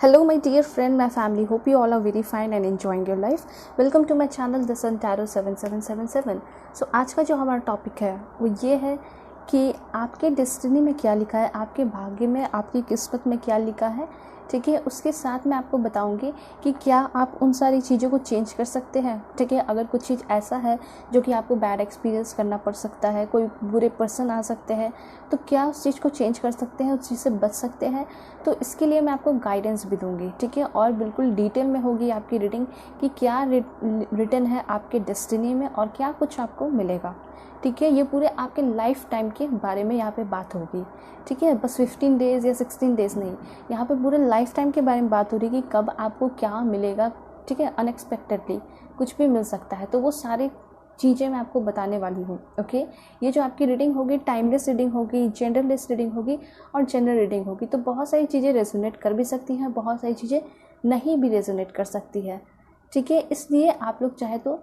Hello, my dear friend, my family. Hope you all are very fine and enjoying your life. Welcome to my channel, The Sun Tarot 7777. So आज का जो हमारा topic है वो ये है कि आपके डेस्टिनी में क्या लिखा है, आपके भाग्य में, आपकी किस्मत में क्या लिखा है। ठीक है, उसके साथ मैं आपको बताऊंगी कि क्या आप उन सारी चीज़ों को चेंज कर सकते हैं। ठीक है, अगर कुछ चीज़ ऐसा है जो कि आपको बैड एक्सपीरियंस करना पड़ सकता है, कोई बुरे पर्सन आ सकते हैं, तो क्या उस चीज़ को चेंज कर सकते हैं, उस चीज़ से बच सकते हैं। तो इसके लिए मैं आपको गाइडेंस भी दूंगी। ठीक है, और बिल्कुल डिटेल में होगी आपकी रीडिंग कि क्या रिटर्न है आपके डेस्टिनी में और क्या कुछ आपको मिलेगा। ठीक है, ये पूरे आपके लाइफ टाइम के बारे में यहाँ पे बात होगी। ठीक है, बस 15 डेज़ या 16 डेज़ नहीं, यहाँ पे पूरे लाइफ टाइम के बारे में बात हो रही है कि कब आपको क्या मिलेगा। ठीक है, अनएक्सपेक्टेडली कुछ भी मिल सकता है, तो वो सारी चीज़ें मैं आपको बताने वाली हूँ। ओके, ये जो आपकी रीडिंग होगी टाइमलेस रीडिंग होगी, जेंडरलेस रीडिंग होगी और जनरल रीडिंग होगी। तो बहुत सारी चीज़ें रेजोनेट कर भी सकती हैं, बहुत सारी चीज़ें नहीं भी रेजोनेट कर सकती है। ठीक है, इसलिए आप लोग चाहे तो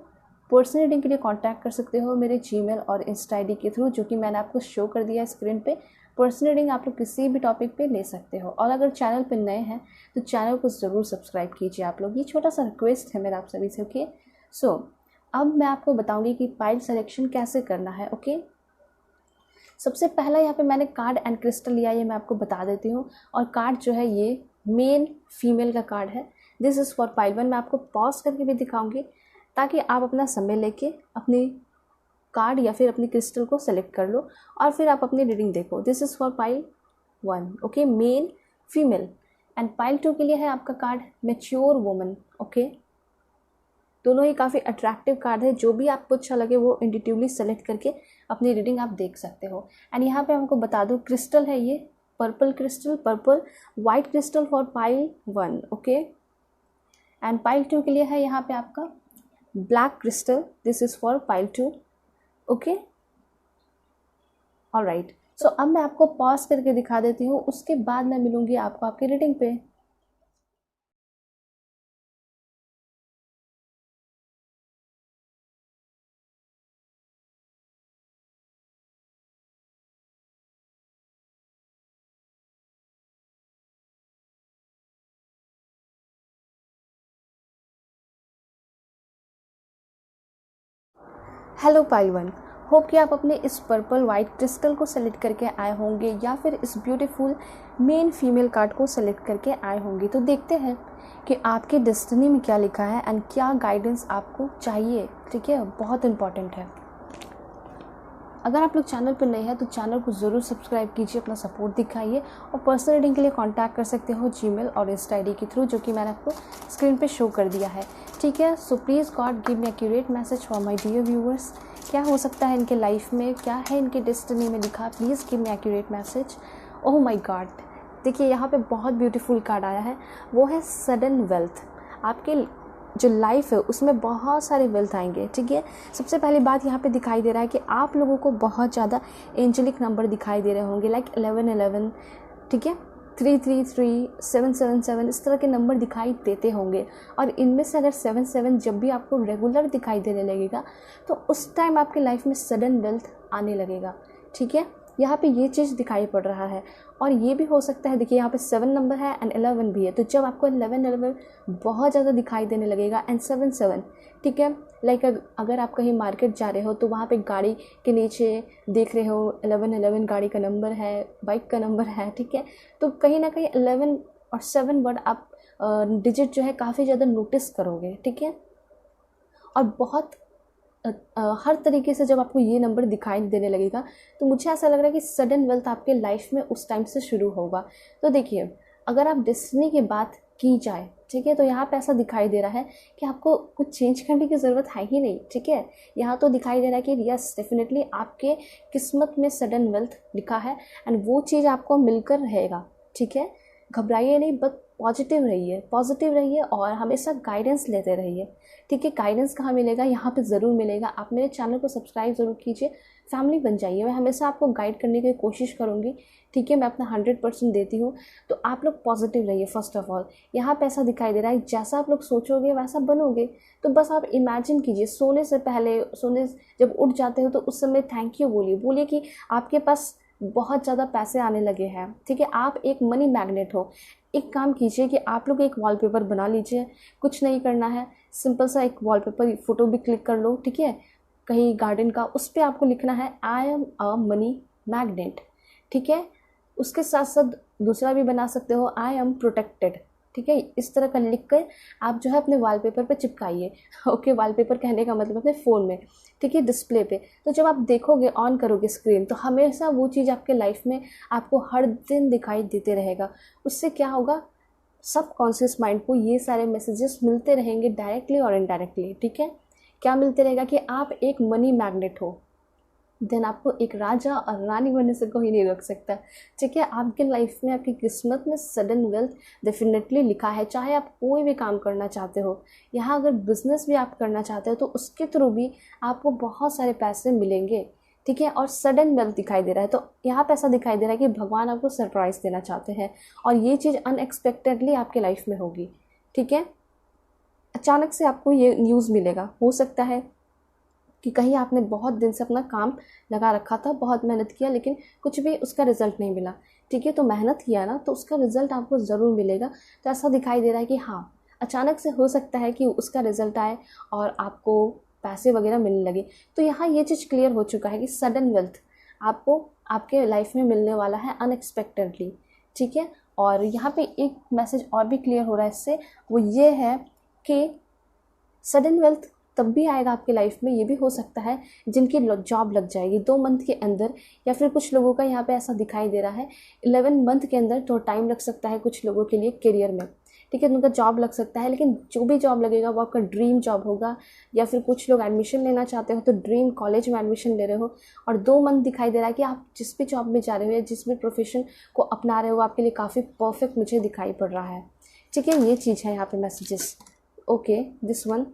पर्सनल रीडिंग के लिए कांटेक्ट कर सकते हो मेरे जीमेल और इंस्टा आईडी के थ्रू, जो कि मैंने आपको शो कर दिया है स्क्रीन पे। पर्सनल रीडिंग आप लोग किसी भी टॉपिक पे ले सकते हो। और अगर चैनल पे नए हैं तो चैनल को ज़रूर सब्सक्राइब कीजिए आप लोग, ये छोटा सा रिक्वेस्ट है मेरा आप सभी से। ओके, सो अब मैं आपको बताऊंगी कि पाइल सिलेक्शन कैसे करना है। ओके, सबसे पहला यहाँ पे मैंने कार्ड एंड क्रिस्टल लिया, ये मैं आपको बता देती हूँ। और कार्ड जो है ये मेल फीमेल का कार्ड है। This is for pile 1। मैं आपको पॉज करके भी दिखाऊंगी ताकि आप अपना समय लेके अपनी कार्ड या फिर अपनी क्रिस्टल को सेलेक्ट कर लो और फिर आप अपनी रीडिंग देखो। This is for pile 1। Okay, male female. And pile 2 के लिए है आपका कार्ड मैच्योर वुमन। ओके, दोनों ही काफ़ी अट्रैक्टिव कार्ड है। जो भी आपको अच्छा लगे वो इंडिविजुअली सेलेक्ट करके अपनी रीडिंग आप देख सकते हो। एंड यहाँ पे हमको बता दूँ क्रिस्टल है ये purple crystal, purple white crystal for pile 1। Okay, and pile 2 के लिए है यहाँ पे आपका black crystal. This is for pile 2। Okay, alright. So अब मैं आपको पॉज करके दिखा देती हूँ, उसके बाद मैं मिलूँगी आपको आपकी रीडिंग पे। हेलो पाइल 1, होप कि आप अपने इस पर्पल वाइट क्रिस्टल को सेलेक्ट करके आए होंगे या फिर इस ब्यूटीफुल मेन फीमेल कार्ड को सेलेक्ट करके आए होंगे। तो देखते हैं कि आपके डेस्टिनी में क्या लिखा है एंड क्या गाइडेंस आपको चाहिए। ठीक है, बहुत इंपॉर्टेंट है। अगर आप लोग चैनल पर नए हैं तो चैनल को ज़रूर सब्सक्राइब कीजिए, अपना सपोर्ट दिखाइए। और पर्सनल रीडिंग के लिए कांटेक्ट कर सकते हो जीमेल और इंस्टा आईडी के थ्रू, जो कि मैंने आपको स्क्रीन पे शो कर दिया है। ठीक है, so please God give me accurate message for my dear viewers. क्या हो सकता है इनके लाइफ में, क्या है इनके डेस्टिनी में लिखा, please give me accurate message. Oh my God, देखिए यहाँ पे बहुत ब्यूटीफुल कार्ड आया है, वो है सडन वेल्थ। आपके जो लाइफ है उसमें बहुत सारे वेल्थ आएंगे। ठीक है, सबसे पहली बात यहाँ पे दिखाई दे रहा है कि आप लोगों को बहुत ज़्यादा एंजेलिक नंबर दिखाई दे रहे होंगे, लाइक 1111। ठीक है, 333, 777, इस तरह के नंबर दिखाई देते होंगे। और इनमें से अगर 77 जब भी आपको रेगुलर दिखाई देने लगेगा तो उस टाइम आपके लाइफ में सडन वेल्थ आने लगेगा। ठीक है, यहाँ पे ये चीज़ दिखाई पड़ रहा है। और ये भी हो सकता है, देखिए यहाँ पे 7 नंबर है एंड 11 भी है, तो जब आपको 11 बहुत ज़्यादा दिखाई देने लगेगा एंड 7। ठीक है, लाइक अगर आप कहीं मार्केट जा रहे हो तो वहाँ पे गाड़ी के नीचे देख रहे हो 11 गाड़ी का नंबर है, बाइक का नंबर है। ठीक है, तो कहीं ना कहीं 11 और 7 वर्ड आप डिजिट जो है काफ़ी ज़्यादा नोटिस करोगे। ठीक है, और बहुत हर तरीके से जब आपको ये नंबर दिखाई देने लगेगा तो मुझे ऐसा लग रहा है कि सडन वेल्थ आपके लाइफ में उस टाइम से शुरू होगा। तो देखिए, अगर आप डेस्टिनी की बात की जाए, ठीक है, तो यहाँ पे ऐसा दिखाई दे रहा है कि आपको कुछ चेंज करने की ज़रूरत है ही नहीं। ठीक है, यहाँ तो दिखाई दे रहा है कि यस डेफिनेटली आपके किस्मत में सडन वेल्थ लिखा है एंड वो चीज़ आपको मिलकर रहेगा। ठीक है, घबराइए नहीं, बस पॉजिटिव रहिए और हमेशा गाइडेंस लेते रहिए। ठीक है, गाइडेंस कहाँ मिलेगा, यहाँ पे ज़रूर मिलेगा। आप मेरे चैनल को सब्सक्राइब ज़रूर कीजिए, फैमिली बन जाइए। मैं हमेशा आपको गाइड करने की कोशिश करूँगी। ठीक है, मैं अपना 100% देती हूँ। तो आप लोग पॉजिटिव रहिए फर्स्ट ऑफ ऑल। यहाँ पे ऐसा दिखाई दे रहा है जैसा आप लोग सोचोगे वैसा बनोगे। तो बस आप इमेजिन कीजिए, सोने से पहले, सोने जब उठ जाते हो तो उस समय थैंक यू बोलिए कि आपके पास बहुत ज़्यादा पैसे आने लगे हैं। ठीक है, आप एक मनी मैग्नेट हो। एक काम कीजिए कि आप लोग एक वॉलपेपर बना लीजिए, कुछ नहीं करना है, सिंपल सा एक वॉलपेपर फ़ोटो भी क्लिक कर लो, ठीक है, कहीं गार्डन का, उस पर आपको लिखना है I am a money magnet, ठीक है। उसके साथ साथ दूसरा भी बना सकते हो, आई एम प्रोटेक्टेड, ठीक है। इस तरह का लिख कर आप जो है अपने वॉलपेपर पे चिपकाइए। ओके, वॉलपेपर कहने का मतलब अपने फ़ोन में, ठीक है, डिस्प्ले पे। तो जब आप देखोगे, ऑन करोगे स्क्रीन, तो हमेशा वो चीज़ आपके लाइफ में आपको हर दिन दिखाई देते रहेगा। उससे क्या होगा, सब कॉन्शियस माइंड को ये सारे मैसेजेस मिलते रहेंगे, डायरेक्टली और इनडायरेक्टली, ठीक है। क्या मिलते रहेगा कि आप एक मनी मैग्नेट हो, देन आपको एक राजा और रानी बनने से कोई नहीं रोक सकता, ठीक है। आपके लाइफ में, आपकी किस्मत में सडन वेल्थ डेफिनेटली लिखा है। चाहे आप कोई भी काम करना चाहते हो, यहाँ अगर बिजनेस भी आप करना चाहते हो तो उसके थ्रू भी आपको बहुत सारे पैसे मिलेंगे, ठीक है। और सडन वेल्थ दिखाई दे रहा है, तो यहाँ पे ऐसा दिखाई दे रहा है कि भगवान आपको सरप्राइज़ देना चाहते हैं और ये चीज़ अनएक्सपेक्टेडली आपके लाइफ में होगी, ठीक है। अचानक से आपको ये न्यूज़ मिलेगा, हो सकता है कि कहीं आपने बहुत दिन से अपना काम लगा रखा था, बहुत मेहनत किया, लेकिन कुछ भी उसका रिज़ल्ट नहीं मिला, ठीक है। तो मेहनत किया ना, तो उसका रिज़ल्ट आपको ज़रूर मिलेगा। तो ऐसा दिखाई दे रहा है कि हाँ, अचानक से हो सकता है कि उसका रिज़ल्ट आए और आपको पैसे वगैरह मिलने लगे। तो यहाँ ये चीज़ क्लियर हो चुका है कि सडन वेल्थ आपको आपके लाइफ में मिलने वाला है अनएक्सपेक्टेडली, ठीक है। और यहाँ पे एक मैसेज और भी क्लियर हो रहा है इससे, वो ये है कि सडन वेल्थ तब भी आएगा आपके लाइफ में, ये भी हो सकता है जिनकी जॉब लग जाएगी 2 मंथ के अंदर, या फिर कुछ लोगों का यहाँ पे ऐसा दिखाई दे रहा है 11 मंथ के अंदर। तो टाइम लग सकता है कुछ लोगों के लिए करियर में, ठीक है, उनका जॉब लग सकता है। लेकिन जो भी जॉब लगेगा वो आपका ड्रीम जॉब होगा, या फिर कुछ लोग एडमिशन लेना चाहते हो तो ड्रीम कॉलेज में एडमिशन ले रहे हो, और 2 मंथ दिखाई दे रहा है कि आप जिस भी जॉब में जा रहे हो या जिस भी प्रोफेशन को अपना रहे हो आपके लिए काफ़ी परफेक्ट मुझे दिखाई पड़ रहा है, ठीक है। ये चीज़ है यहाँ पे messages. Okay, this one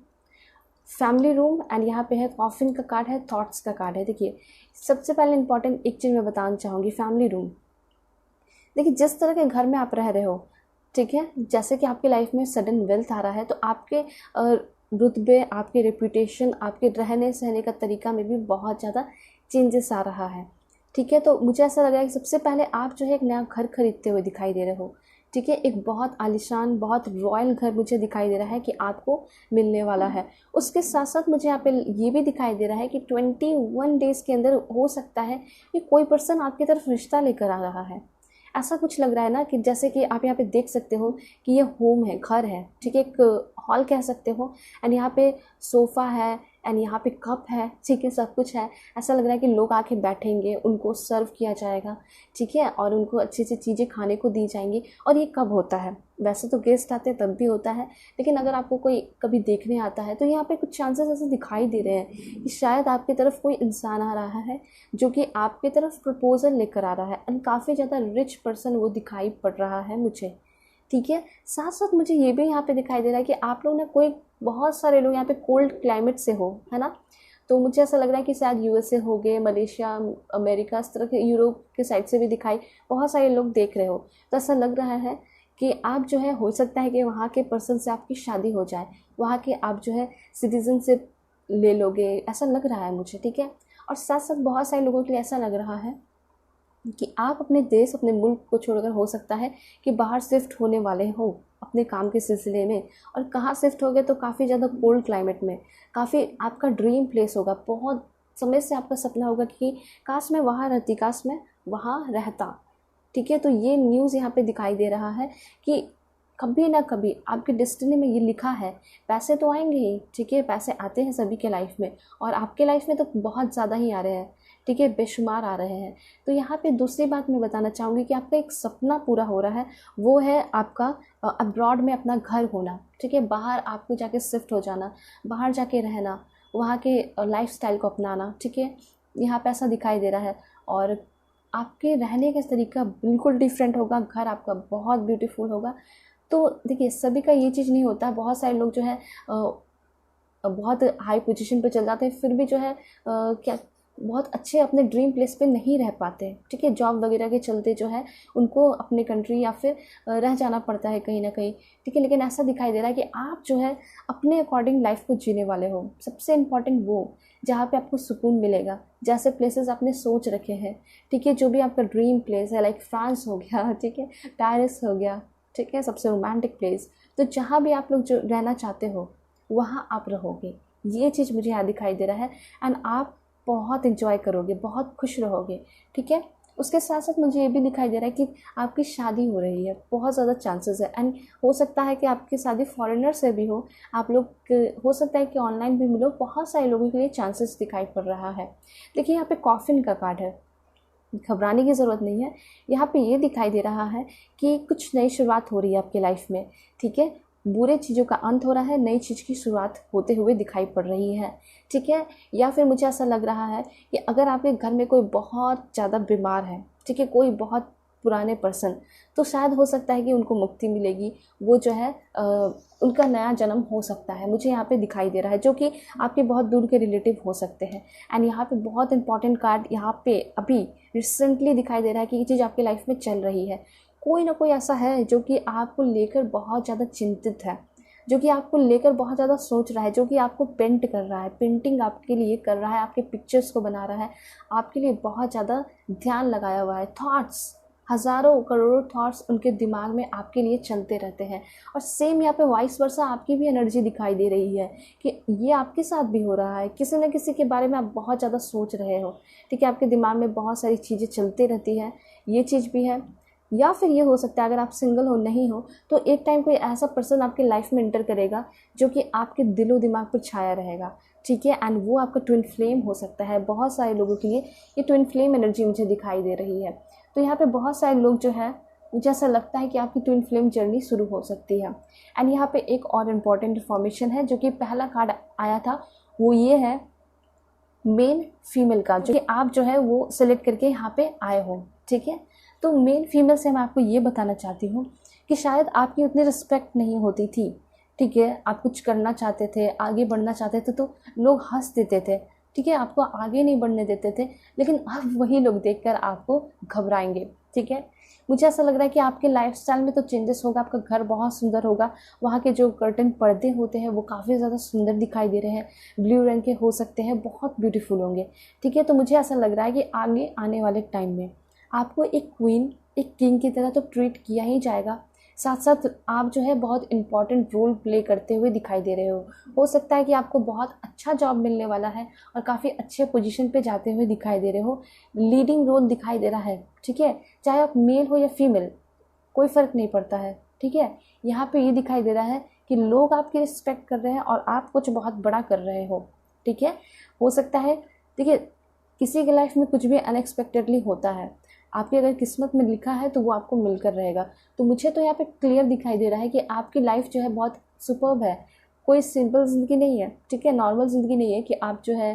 family room, and यहाँ पे है कॉफिन का कार्ड है, थॉट्स का कार्ड है। देखिए, सबसे पहले इंपॉर्टेंट एक चीज़ मैं बताना चाहूँगी, फैमिली रूम। देखिए, जिस तरह के घर में आप रह रहे हो, ठीक है, जैसे कि आपकी लाइफ में सडन वेल्थ आ रहा है, तो आपके रुतबे, आपके रेपुटेशन, आपके रहने सहने का तरीका में भी बहुत ज़्यादा चेंजेस आ रहा है, ठीक है। तो मुझे ऐसा लग रहा है कि सबसे पहले आप जो है एक नया घर खरीदते हुए दिखाई दे रहे हो, ठीक है। एक बहुत आलीशान, बहुत रॉयल घर मुझे दिखाई दे रहा है कि आपको मिलने वाला है। उसके साथ साथ मुझे यहाँ पे ये भी दिखाई दे रहा है कि 21 डेज़ के अंदर हो सकता है कि कोई पर्सन आपकी तरफ रिश्ता लेकर आ रहा है। ऐसा कुछ लग रहा है ना, कि जैसे कि आप यहाँ पे देख सकते हो कि ये होम है, घर है, ठीक है, एक हॉल कह सकते हो, एंड यहाँ पे सोफ़ा है, एंड यहाँ पे कप है, ठीक है, सब कुछ है। ऐसा लग रहा है कि लोग आके बैठेंगे, उनको सर्व किया जाएगा, ठीक है, और उनको अच्छी अच्छी चीज़ें खाने को दी जाएंगी। और ये कब होता है, वैसे तो गेस्ट आते हैं तब भी होता है, लेकिन अगर आपको कोई कभी देखने आता है तो यहाँ पे कुछ चांसेस ऐसे दिखाई दे रहे हैं कि शायद आपकी तरफ कोई इंसान आ रहा है जो कि आपकी तरफ प्रपोजल लेकर आ रहा है, एंड काफ़ी ज़्यादा रिच पर्सन वो दिखाई पड़ रहा है मुझे, ठीक है। साथ साथ मुझे ये भी यहाँ पे दिखाई दे रहा है कि आप लोग ना, कोई बहुत सारे लोग यहाँ पे कोल्ड क्लाइमेट से हो, है ना। तो मुझे ऐसा लग रहा है कि शायद यूएसए हो गए, मलेशिया, अमेरिका, इस तरह के यूरोप के साइड से भी दिखाई बहुत सारे लोग देख रहे हो। तो ऐसा लग रहा है कि आप जो है, हो सकता है कि वहाँ के पर्सन से आपकी शादी हो जाए, वहाँ के आप जो है सिटीजनशिप ले लोगे, ऐसा लग रहा है मुझे, ठीक है। और साथ साथ बहुत सारे लोगों के लिए ऐसा लग रहा है कि आप अपने देश, अपने मुल्क को छोड़कर हो सकता है कि बाहर शिफ्ट होने वाले हो अपने काम के सिलसिले में। और कहाँ शिफ्ट होगे, तो काफ़ी ज़्यादा कोल्ड क्लाइमेट में, काफ़ी आपका ड्रीम प्लेस होगा, बहुत समय से आपका सपना होगा कि काश मैं वहाँ रहती, काश मैं वहाँ रहता, ठीक है। तो ये न्यूज़ यहाँ पे दिखाई दे रहा है कि कभी ना कभी आपके डेस्टिनी में ये लिखा है, पैसे तो आएंगे ही, ठीक है, पैसे आते हैं सभी के लाइफ में, और आपके लाइफ में तो बहुत ज़्यादा ही आ रहे हैं, ठीक है, बेशुमार आ रहे हैं। तो यहाँ पे दूसरी बात मैं बताना चाहूँगी कि आपका एक सपना पूरा हो रहा है, वो है आपका अब्रॉड में अपना घर होना, ठीक है, बाहर आपको जाके शिफ्ट हो जाना, बाहर जाके रहना, वहाँ के लाइफस्टाइल को अपनाना, ठीक है। यहाँ पे ऐसा दिखाई दे रहा है, और आपके रहने का तरीका बिल्कुल डिफरेंट होगा, घर आपका बहुत ब्यूटीफुल होगा। तो देखिए, सभी का ये चीज़ नहीं होता, बहुत सारे लोग जो है बहुत हाई पोजीशन पे चल जाते हैं, फिर भी जो है क्या बहुत अच्छे अपने ड्रीम प्लेस पे नहीं रह पाते, ठीक है, जॉब वगैरह के चलते जो है उनको अपने कंट्री या फिर रह जाना पड़ता है कहीं ना कहीं, ठीक है। लेकिन ऐसा दिखाई दे रहा है कि आप जो है अपने अकॉर्डिंग लाइफ को जीने वाले हो। सबसे इम्पॉर्टेंट वो जहाँ पे आपको सुकून मिलेगा, जैसे प्लेसेस आपने सोच रखे हैं, ठीक है, जो भी आपका ड्रीम प्लेस है, लाइक फ्रांस हो गया, ठीक है, पेरिस हो गया, ठीक है, सबसे रोमांटिक प्लेस। तो जहाँ भी आप लोग जो रहना चाहते हो वहाँ आप रहोगे, ये चीज़ मुझे यहाँ दिखाई दे रहा है। एंड आप बहुत इन्जॉय करोगे, बहुत खुश रहोगे, ठीक है। उसके साथ साथ मुझे ये भी दिखाई दे रहा है कि आपकी शादी हो रही है, बहुत ज़्यादा चांसेस है। एंड हो सकता है कि आपकी शादी फॉरेनर से भी हो, आप लोग हो सकता है कि ऑनलाइन भी मिलो, बहुत सारे लोगों के लिए चांसेस दिखाई पड़ रहा है। देखिए यहाँ पे कॉफिन का कार्ड है, घबराने की ज़रूरत नहीं है। यहाँ पे ये दिखाई दे रहा है कि कुछ नई शुरुआत हो रही है आपकी लाइफ में, ठीक है। बुरे चीज़ों का अंत हो रहा है, नई चीज़ की शुरुआत होते हुए दिखाई पड़ रही है, ठीक है। या फिर मुझे ऐसा लग रहा है कि अगर आपके घर में कोई बहुत ज़्यादा बीमार है, ठीक है, कोई बहुत पुराने पर्सन, तो शायद हो सकता है कि उनको मुक्ति मिलेगी, वो जो है उनका नया जन्म हो सकता है, मुझे यहाँ पे दिखाई दे रहा है, जो कि आपके बहुत दूर के रिलेटिव हो सकते हैं। एंड यहाँ पे बहुत इंपॉर्टेंट कार्ड यहाँ पे अभी रिसेंटली दिखाई दे रहा है कि ये चीज़ आपकी लाइफ में चल रही है। कोई ना कोई ऐसा है जो कि आपको लेकर बहुत ज़्यादा चिंतित है, जो कि आपको लेकर बहुत ज़्यादा सोच रहा है, जो कि आपको पेंट कर रहा है, पेंटिंग आपके लिए कर रहा है, आपके पिक्चर्स को बना रहा है, आपके लिए बहुत ज़्यादा ध्यान लगाया हुआ है। थॉट्स, हज़ारों करोड़ों थॉट्स उनके दिमाग में आपके लिए चलते रहते हैं। और सेम यहाँ पे वाइस वर्सा आपकी भी एनर्जी दिखाई दे रही है कि ये आपके साथ भी हो रहा है, किसी न किसी के बारे में आप बहुत ज़्यादा सोच रहे हो, ठीक है, आपके दिमाग में बहुत सारी चीज़ें चलती रहती हैं, ये चीज़ भी है। या फिर ये हो सकता है अगर आप सिंगल हो, नहीं हो, तो एक टाइम कोई ऐसा पर्सन आपकी लाइफ में एंटर करेगा जो कि आपके दिलो दिमाग पर छाया रहेगा, ठीक है। एंड वो आपका ट्विन फ्लेम हो सकता है। बहुत सारे लोगों के लिए ये ट्विन फ्लेम एनर्जी मुझे दिखाई दे रही है। तो यहाँ पे बहुत सारे लोग जो है, मुझे ऐसा लगता है कि आपकी ट्विन फ्लेम जर्नी शुरू हो सकती है। एंड यहाँ पे एक और इम्पॉर्टेंट इन्फॉर्मेशन है, जो कि पहला कार्ड आया था, वो ये है मेन फीमेल का, जो कि आप जो है वो सेलेक्ट करके यहाँ पे आए हो, ठीक है। तो मेन फीमेल से मैं आपको ये बताना चाहती हूँ कि शायद आपकी उतनी रिस्पेक्ट नहीं होती थी, ठीक है। आप कुछ करना चाहते थे, आगे बढ़ना चाहते थे, तो लोग हंस देते थे, ठीक है, आपको आगे नहीं बढ़ने देते थे। लेकिन अब वही लोग देखकर आपको घबराएंगे, ठीक है। मुझे ऐसा लग रहा है कि आपके लाइफस्टाइल में तो चेंजेस होगा, आपका घर बहुत सुंदर होगा, वहाँ के जो कर्टन पर्दे होते हैं वो काफ़ी ज़्यादा सुंदर दिखाई दे रहे हैं, ब्लू रंग के हो सकते हैं, बहुत ब्यूटीफुल होंगे, ठीक है। तो मुझे ऐसा लग रहा है कि आगे आने वाले टाइम में आपको एक क्वीन, एक किंग की तरह तो ट्रीट किया ही जाएगा। साथ साथ आप जो है बहुत इंपॉर्टेंट रोल प्ले करते हुए दिखाई दे रहे हो सकता है कि आपको बहुत अच्छा जॉब मिलने वाला है और काफ़ी अच्छे पोजीशन पे जाते हुए दिखाई दे रहे हो, लीडिंग रोल दिखाई दे रहा है, ठीक है। चाहे आप मेल हो या फीमेल, कोई फ़र्क नहीं पड़ता है, ठीक है। यहाँ पे ये दिखाई दे रहा है कि लोग आपकी रिस्पेक्ट कर रहे हैं और आप कुछ बहुत बड़ा कर रहे हो, ठीक है। हो सकता है, देखिए, किसी की लाइफ में कुछ भी अनएक्सपेक्टेडली होता है, आपकी अगर किस्मत में लिखा है तो वो आपको मिलकर रहेगा। तो मुझे तो यहाँ पे क्लियर दिखाई दे रहा है कि आपकी लाइफ जो है बहुत सुपर्ब है, कोई सिंपल ज़िंदगी नहीं है, ठीक है, नॉर्मल ज़िंदगी नहीं है कि आप जो है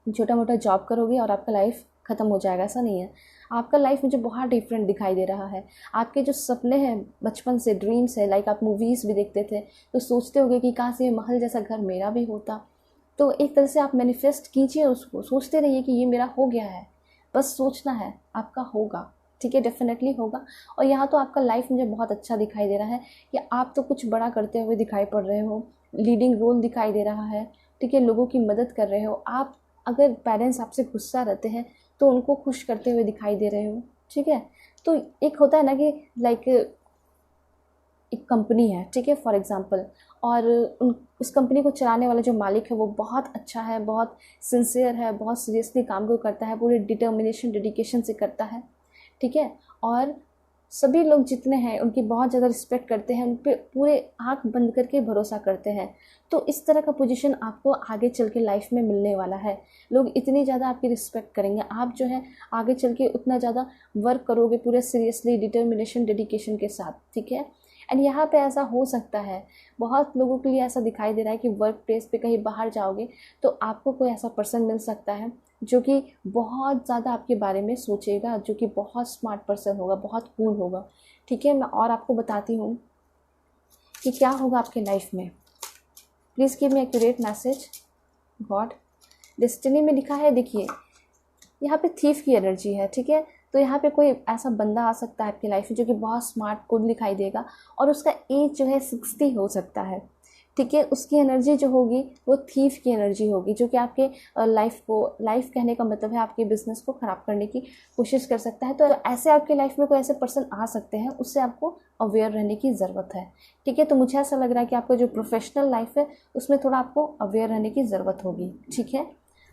छोटा मोटा जॉब करोगे और आपका लाइफ ख़त्म हो जाएगा, ऐसा नहीं है। आपका लाइफ मुझे बहुत डिफरेंट दिखाई दे रहा है। आपके जो सपने हैं बचपन से, ड्रीम्स है, लाइक आप मूवीज़ भी देखते थे तो सोचते होगे कि काश ये महल जैसा घर मेरा भी होता। तो एक तरह से आप मैनिफेस्ट कीजिए उसको, सोचते रहिए कि ये मेरा हो गया है, बस सोचना है, आपका होगा, ठीक है, डेफिनेटली होगा। और यहाँ तो आपका लाइफ मुझे बहुत अच्छा दिखाई दे रहा है कि आप तो कुछ बड़ा करते हुए दिखाई पड़ रहे हो, लीडिंग रोल दिखाई दे रहा है, ठीक है, लोगों की मदद कर रहे हो आप। अगर पेरेंट्स आपसे गुस्सा रहते हैं तो उनको खुश करते हुए दिखाई दे रहे हो, ठीक है। तो एक होता है ना कि लाइक एक कंपनी है, ठीक है, फॉर एग्जांपल, और उस कंपनी को चलाने वाला जो मालिक है वो बहुत अच्छा है, बहुत सिंसियर है, बहुत सीरियसली काम को करता है, पूरे डिटर्मिनेशन, डेडिकेशन से करता है, ठीक है। और सभी लोग जितने हैं उनकी बहुत ज़्यादा रिस्पेक्ट करते हैं, उन पर पूरे आँख बंद करके भरोसा करते हैं। तो इस तरह का पोजीशन आपको आगे चल के लाइफ में मिलने वाला है। लोग इतनी ज़्यादा आपकी रिस्पेक्ट करेंगे, आप जो है आगे चल के उतना ज़्यादा वर्क करोगे पूरे सीरियसली, डिटर्मिनेशन, डेडिकेशन के साथ, ठीक है। एंड यहाँ पे ऐसा हो सकता है, बहुत लोगों के लिए ऐसा दिखाई दे रहा है कि वर्क प्लेस पे कहीं बाहर जाओगे तो आपको कोई ऐसा पर्सन मिल सकता है जो कि बहुत ज़्यादा आपके बारे में सोचेगा, जो कि बहुत स्मार्ट पर्सन होगा, बहुत कूल होगा, ठीक है। मैं और आपको बताती हूँ कि क्या होगा आपके लाइफ में। Please give me accurate message God. Destiny में लिखा है, देखिए यहाँ पे थीफ की एनर्जी है, ठीक है। तो यहाँ पे कोई ऐसा बंदा आ सकता है आपकी लाइफ में जो कि बहुत स्मार्ट कूल दिखाई देगा और उसका एज जो है 60 हो सकता है, ठीक है। उसकी एनर्जी जो होगी वो थीफ की एनर्जी होगी, जो कि आपके लाइफ कहने का मतलब है आपके बिजनेस को ख़राब करने की कोशिश कर सकता है। तो ऐसे आपके लाइफ में कोई ऐसे पर्सन आ सकते हैं, उससे आपको अवेयर रहने की ज़रूरत है। ठीक है, तो मुझे ऐसा लग रहा है कि आपका जो प्रोफेशनल लाइफ है उसमें थोड़ा आपको अवेयर रहने की ज़रूरत होगी। ठीक है,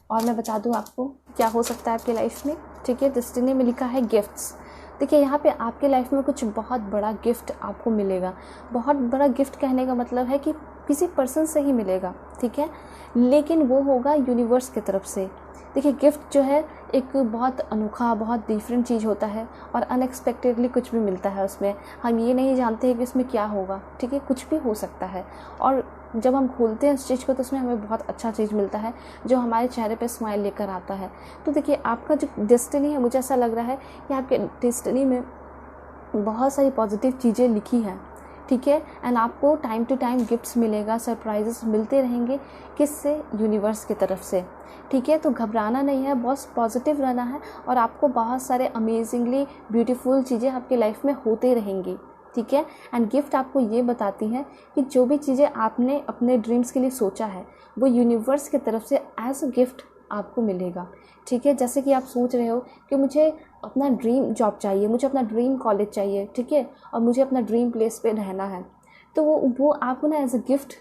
और मैं बता दूँ आपको क्या हो सकता है आपके लाइफ में। ठीक है, डेस्टिनी में लिखा है गिफ्ट्स। देखिए यहाँ पे आपके लाइफ में कुछ बहुत बड़ा गिफ्ट आपको मिलेगा। बहुत बड़ा गिफ्ट कहने का मतलब है कि किसी पर्सन से ही मिलेगा। ठीक है, लेकिन वो होगा यूनिवर्स की तरफ से। देखिए गिफ्ट जो है एक बहुत अनोखा, बहुत डिफरेंट चीज़ होता है और अनएक्सपेक्टेडली कुछ भी मिलता है उसमें। हम ये नहीं जानते हैं कि उसमें क्या होगा। ठीक है, कुछ भी हो सकता है, और जब हम खोलते हैं उस चीज़ को तो उसमें हमें बहुत अच्छा चीज़ मिलता है जो हमारे चेहरे पे स्माइल लेकर आता है। तो देखिए आपका जो डेस्टिनी है, मुझे ऐसा लग रहा है कि आपके डेस्टिनी में बहुत सारी पॉजिटिव चीज़ें लिखी हैं। ठीक है, एंड आपको टाइम टू टाइम गिफ्ट्स मिलेगा, सरप्राइजेस मिलते रहेंगे। किससे? यूनिवर्स की तरफ से। ठीक है, तो घबराना नहीं है, बस पॉजिटिव रहना है और आपको बहुत सारे अमेजिंगली ब्यूटीफुल चीज़ें आपकी लाइफ में होते रहेंगी। ठीक है, एंड गिफ्ट आपको ये बताती हैं कि जो भी चीज़ें आपने अपने ड्रीम्स के लिए सोचा है वो यूनिवर्स की तरफ से एज अ गिफ्ट आपको मिलेगा। ठीक है, जैसे कि आप सोच रहे हो कि मुझे अपना ड्रीम जॉब चाहिए, मुझे अपना ड्रीम कॉलेज चाहिए, ठीक है, और मुझे अपना ड्रीम प्लेस पे रहना है, तो वो आपको ना एज अ गिफ्ट